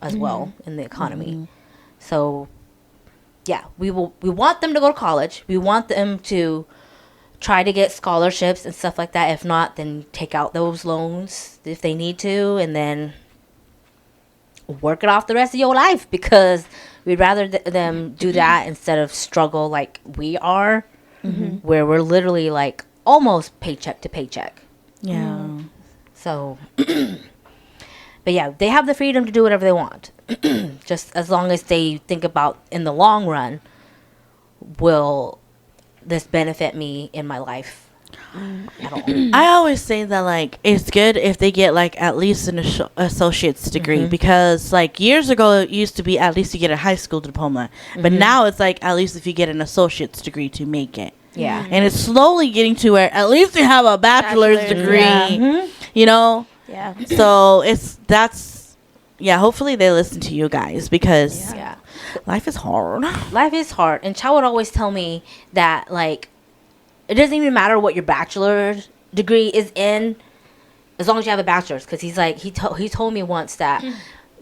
S3: as well in the economy. So yeah, we want them to go to college. We want them to try to get scholarships and stuff like that. If not, then take out those loans if they need to, and then work it off the rest of your life, because we'd rather them do that instead of struggle like we are, where we're literally like almost paycheck to paycheck.
S2: Yeah.
S3: So, but yeah, they have the freedom to do whatever they want. Just as long as they think about in the long run, will this benefit me in my life at all?
S2: I always say that like it's good if they get like at least an associate's degree, because like years ago it used to be at least you get a high school diploma, but now it's like at least if you get an associate's degree to make it.
S3: Yeah.
S2: And it's slowly getting to where at least you have a bachelor's degree,
S3: Yeah.
S2: you know?
S1: Yeah.
S2: So hopefully they listen to you guys, because
S3: Yeah.
S2: life is hard.
S3: Life is hard. And Chow would always tell me that, like, it doesn't even matter what your bachelor's degree is in, as long as you have a bachelor's. Because he's like, he told me once that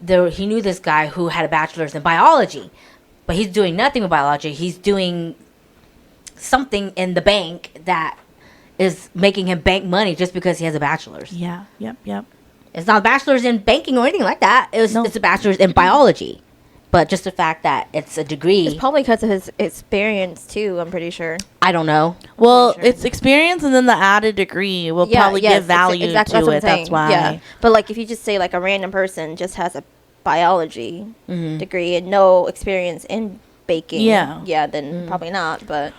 S3: he knew this guy who had a bachelor's in biology, but he's doing nothing with biology. He's doing something in the bank that is making him bank money just because he has a bachelor's.
S2: Yeah. Yep.
S3: It's not a bachelor's in banking or anything like that. It's a bachelor's in biology. But just the fact that it's a degree,
S1: It's probably because of his experience too. I'm pretty sure.
S3: I don't know.
S2: Well,
S1: Pretty sure.
S2: it's experience, and then the added degree will probably give value to
S1: what I'm
S2: it. That's
S1: saying.
S2: why.
S1: Yeah. But like, if you just say like a random person just has a biology degree and no experience in baking,
S2: Yeah.
S1: then probably not. But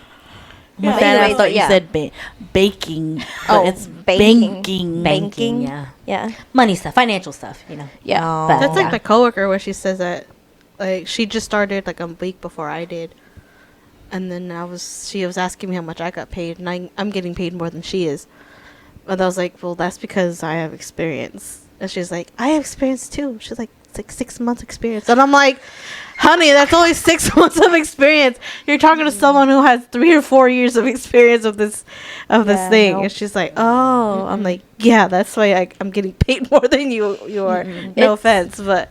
S2: My
S1: But
S2: bad, I
S1: anyways,
S2: thought you
S1: yeah.
S2: said baking.
S1: Oh,
S2: But it's
S1: banking.
S2: banking.
S1: Banking.
S3: Yeah.
S1: yeah,
S3: Money stuff, financial stuff, you know.
S1: yeah.
S3: But-
S4: That's like
S3: Yeah.
S4: my coworker where she says that, like, she just started like a week before I did, and then she was asking me how much I got paid, and I'm getting paid more than she is. But I was like, well, that's because I have experience. And she's like, I have experience too. She's like, it's like 6 months experience. And I'm like, honey, that's only 6 months of experience. You're talking to someone who has 3 or 4 years of experience of this
S1: Yeah,
S4: thing.
S1: no.
S4: And she's like, oh, I'm like, yeah, that's why I'm getting paid more than you are. No
S1: It's-
S4: offense, but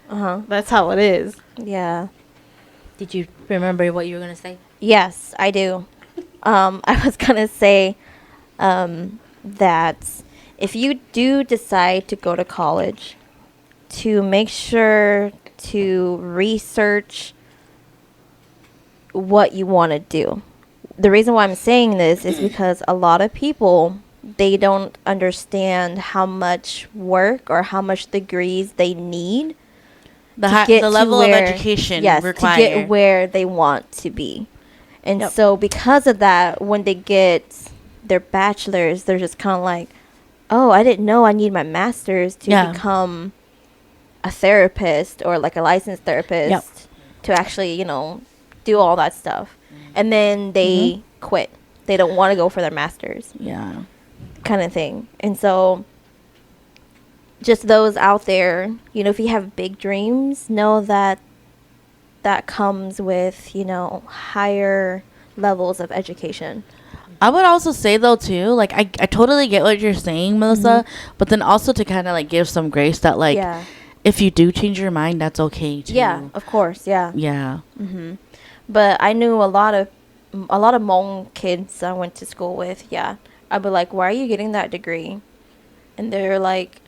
S1: Uh-huh.
S4: that's how it is.
S1: Yeah.
S3: Did you remember what you were gonna say?
S1: Yes, I do. I was gonna say that if you do decide to go to college, to make sure to research what you want to do. The reason why I'm saying this is because a lot of people, they don't understand how much work or how much degrees they need to get
S2: The
S1: to
S2: level
S1: where-
S2: of education
S1: yes,
S2: required.
S1: to get where they want to be. And
S4: Yep.
S1: so because of that, when they get their bachelor's, they're just kind of like, oh, I didn't know I need my master's to
S2: Yeah.
S1: become a therapist or like a licensed therapist
S2: Yep.
S1: to actually, do all that stuff. And then they quit. They don't want to go for their master's
S2: Yeah.
S1: kind of thing. And so just those out there, if you have big dreams, know that that comes with, higher levels of education.
S2: I would also say though too, like I totally get what you're saying, Melissa, but then also to kind of like give some grace that like
S1: yeah.
S2: if you do change your mind, that's okay too.
S1: Yeah, of course, yeah.
S2: Yeah.
S1: But I knew a lot of Hmong kids I went to school with. Yeah, I'd be like, "Why are you getting that degree?" And they're like,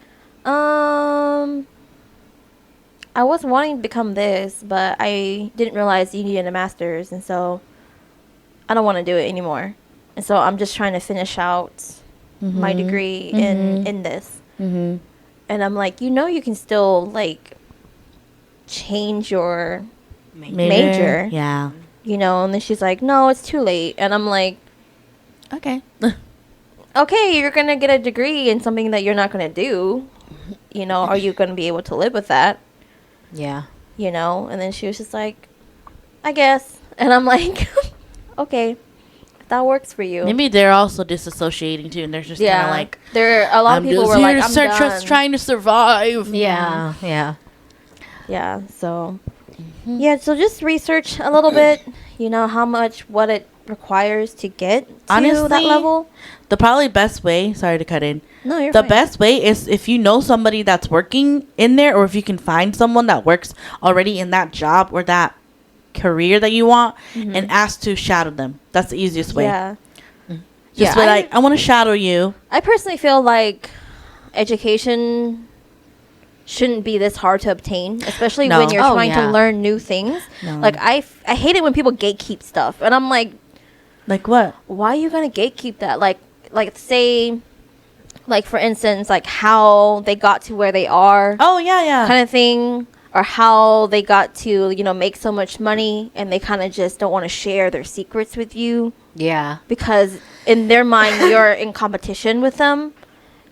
S1: I was wanting to become this, but I didn't realize you needed a master's, and so I don't want to do it anymore. And so I'm just trying to finish out my degree in this."
S2: Mm-hmm.
S1: And I'm like, you can still like change your major.
S2: Yeah.
S1: And then she's like, no, it's too late. And I'm like,
S2: Okay.
S1: okay, you're going to get a degree in something that you're not going to do. Are you going to be able to live with that?
S3: Yeah.
S1: And then she was just like, I guess. And I'm like, okay, if that works for you.
S2: Maybe they're also disassociating too, and they're just kind of like,
S1: there are a lot of people were like, I'm done.
S2: trying to survive.
S3: Yeah. Yeah.
S1: Yeah, so yeah, so just research a little bit, how much what it requires to get to that
S2: Honestly,
S1: level.
S2: The probably best way. Sorry to cut in.
S1: No, you're
S2: The
S1: fine.
S2: best way is if you know somebody that's working in there, or if you can find someone that works already in that job or that career that you want, and ask to shadow them. That's the easiest way.
S1: Yeah.
S2: Just be like, I want to shadow you.
S1: I personally feel like education shouldn't be this hard to obtain, especially
S2: No.
S1: when you're
S3: Oh,
S1: trying
S3: yeah.
S1: to learn new things.
S2: No.
S1: Like I hate it when people gatekeep stuff, and I'm like,
S2: Like what?
S1: why are you gonna gatekeep that? Like say, like for instance, like how they got to where they are,
S2: Oh yeah, yeah.
S1: kind of thing, or how they got to make so much money, and they kind of just don't want to share their secrets with you
S3: Yeah.
S1: because in their mind you're in competition with them,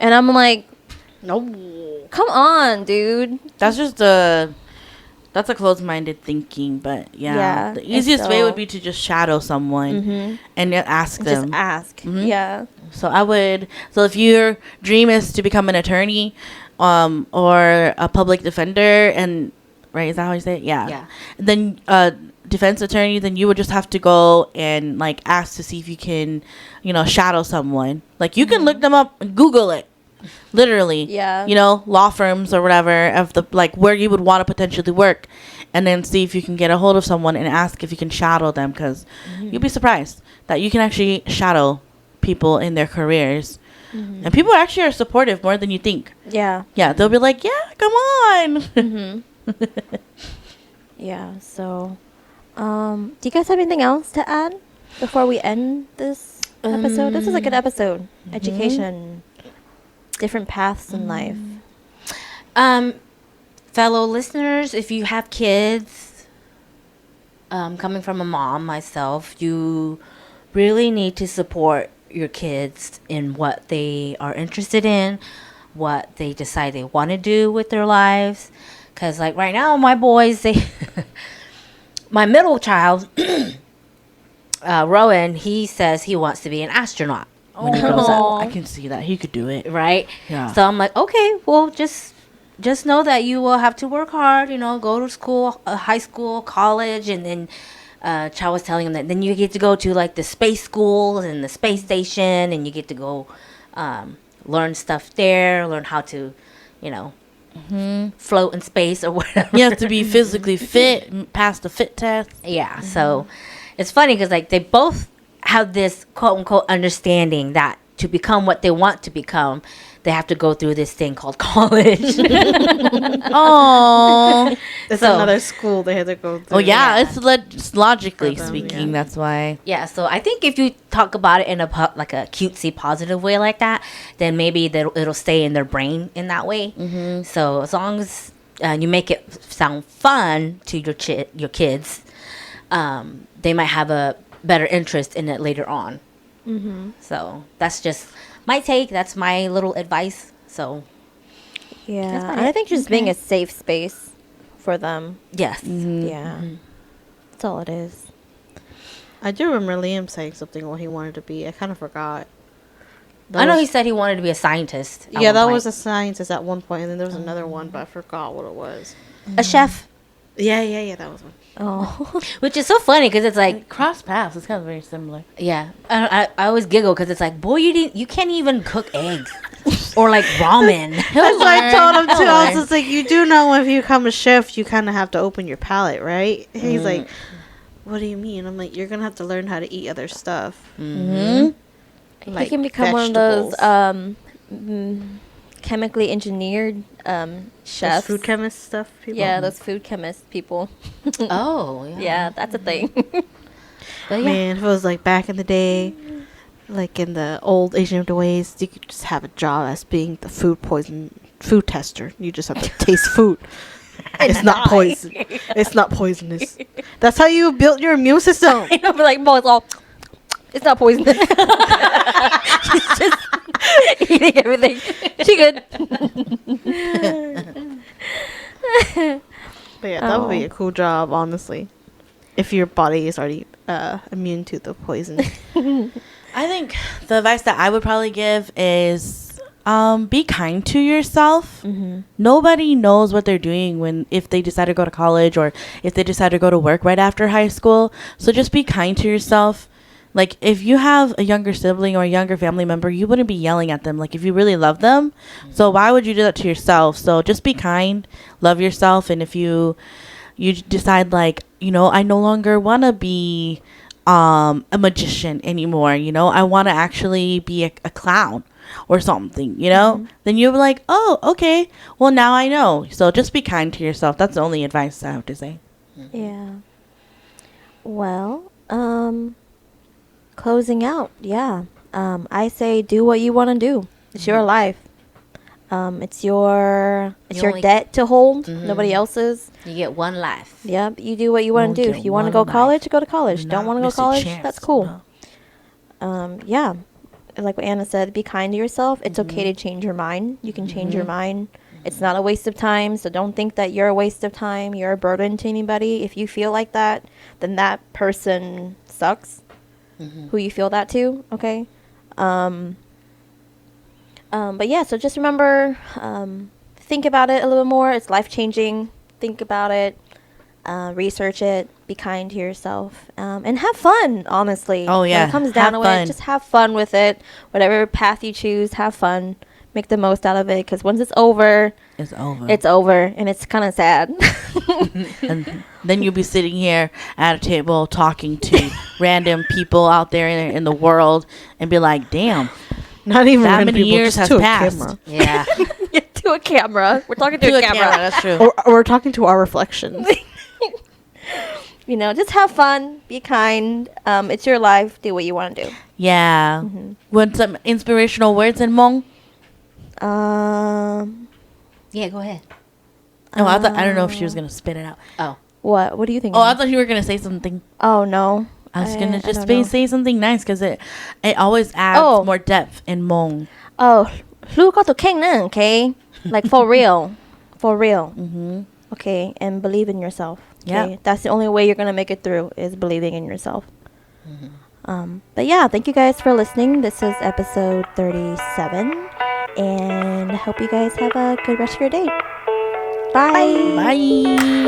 S1: and I'm like,
S4: No.
S1: come on, dude.
S2: That's a closed-minded thinking, but yeah.
S1: Yeah,
S2: The
S1: and
S2: easiest way
S1: so-
S2: would be to just shadow someone and then ask them.
S1: Just ask.
S2: Mhm.
S1: Yeah.
S2: So if your dream is to become an attorney, or a public defender, and right, is that how you say it? Yeah.
S3: Yeah.
S2: Then defense attorney, then you would just have to go and like ask to see if you can, shadow someone. Like you can look them up, and Google it, literally.
S1: Yeah.
S2: Law firms or whatever of the like where you would want to potentially work, and then see if you can get a hold of someone and ask if you can shadow them, because you'll be surprised that you can actually shadow people in their careers. And people actually are supportive more than you think.
S1: Yeah.
S2: Yeah, they'll be like, yeah, come on.
S1: Yeah. So, do you guys have anything else to add before we end this episode? This is a good episode. Education, different paths in life.
S3: Fellow listeners, if you have kids, coming from a mom myself, you really need to support your kids in what they are interested in, what they decide they want to do with their lives. Because like right now, my boys, my middle child, Rowan, he says he wants to be an astronaut when he grows up.
S2: I can see that. He could do it.
S3: Right?
S2: Yeah.
S3: So I'm like, okay, well, just just know that you will have to work hard. You know, go to school, high school, college, and then Chow was telling him that then you get to go to like the space schools and the space station, and you get to go learn stuff there, learn how to, you know, float in space or whatever.
S2: You have to be physically fit, pass the fit test.
S3: Yeah, so it's funny because like they both have this quote unquote understanding that to become what they want to become, they have to go through this thing called college.
S2: Oh,
S4: It's
S3: So-
S4: another school they had to go through.
S2: oh yeah,
S3: Yeah.
S2: it's logically
S4: For them,
S2: speaking.
S4: yeah.
S2: That's why.
S3: Yeah, so I think if you talk about it in a like a cutesy positive way like that, then maybe it'll stay in their brain in that way. So as long as you make it sound fun to your kids, they might have a better interest in it later on. So that's just my take. That's my little advice. So
S1: Yeah,
S3: That's about
S1: and I
S3: it.
S1: think just being a safe space for them.
S3: yes,
S1: Yeah, that's all it is.
S4: I do remember Liam saying something what he wanted to be. I kind of forgot.
S3: I know he said he wanted to be a scientist. at
S4: Yeah,
S3: one
S4: that
S3: point.
S4: was a scientist at one point, and then there was another one, but I forgot what it was.
S3: a chef,
S4: Yeah, that was one.
S1: Oh,
S3: which is so funny because it's like
S2: Cross paths. It's kind of very similar.
S3: yeah, I always giggle because it's like boy you can't even cook eggs or like ramen.
S4: That's what I told him too. I was
S3: He'll
S4: just like, you do know if you become a chef, you kind of have to open your palate, right? And he's like, what do you mean? I'm like, you're gonna have to learn how to eat other stuff.
S1: you can become one of those
S4: vegetables.
S1: chemically engineered
S4: Those
S1: chefs.
S4: food chemist stuff. People.
S1: Yeah, those food chemist people.
S3: Oh yeah.
S1: Yeah, that's a thing.
S3: But yeah.
S4: Man, if it was like back in the day, like in the old Asian ways, you could just have a job as being the food tester. You just have to taste food. It's not poison. It's not poisonous. That's how you build your immune system.
S1: I know, but like, boy, it's not poisonous. She's just eating everything. She good.
S4: But yeah, that would be
S1: Oh.
S4: a cool job, honestly. If your body is already immune to the poison.
S2: I think the advice that I would probably give is be kind to yourself. Nobody knows what they're doing if they decide to go to college or if they decide to go to work right after high school. So just be kind to yourself. Like if you have a younger sibling or a younger family member, you wouldn't be yelling at them like if you really love them. So why would you do that to yourself? So just be kind, love yourself, and if you decide like, you know, I no longer want to be a magician anymore, you know, I want to actually be a clown or something, you know, then you're like, oh, okay, well now I know. So just be kind to yourself. That's the only advice I have to say.
S1: Yeah. Well, closing out. Yeah. I say do what you want to do. It's your life. It's your
S3: only-
S1: debt to hold. Nobody else's.
S3: You get one life.
S1: Yep. You do what you want
S2: Won't
S1: to do.
S2: get
S1: If you want to
S2: one
S1: go college,
S2: life.
S1: go to college.
S2: Do
S1: Don't
S2: not
S1: want to go
S2: miss a
S1: college?
S2: chance,
S1: That's cool.
S2: no.
S1: Yeah. Like what Anna said, be kind to yourself. It's okay to change your mind. You can change your mind. It's not a waste of time. So don't think that you're a waste of time. You're a burden to anybody. If you feel like that, then that person sucks. Who you feel that to, okay? But yeah, so just remember, think about it a little more. It's life changing. Think about it. Research it. Be kind to yourself. And have fun, honestly.
S2: Oh, yeah.
S1: When it comes down
S2: Have
S1: to
S2: fun.
S1: it, just have fun with it. Whatever path you choose, have fun. Make the most out of it. Because once it's over,
S2: It's over.
S1: it's over. And it's kind of sad.
S2: And then you'll be sitting here at a table talking to random people out there in the world and be like, damn,
S4: Not even
S2: that
S4: random
S2: many
S4: people,
S2: years
S4: just
S2: has
S4: to a
S2: passed.
S4: camera.
S3: Yeah.
S1: To a camera. We're talking to,
S2: To
S1: a camera.
S2: that's true.
S4: Or we're talking to our reflections.
S1: You know, just have fun. Be kind. It's your life. Do what you want to do.
S2: Yeah. Want some inspirational words in Hmong?
S3: Yeah, go ahead.
S2: Oh, I don't know if she was gonna spit it out.
S3: Oh.
S1: What? What do you think?
S2: Oh, I thought you were gonna say something.
S1: Oh no.
S2: I was gonna
S1: I
S2: just
S1: don't know.
S2: say something nice because it always adds
S1: Oh.
S2: more depth in Hmong.
S1: Oh, ลูกก็ตัวเข่งนั่น okay? Like for real. For real. Okay, and believe in yourself. Okay?
S2: Yeah.
S1: That's the only way you're gonna make it through is believing in yourself. But yeah, thank you guys for listening. This is episode 37, and I hope you guys have a good rest of your day. Bye.
S2: Bye.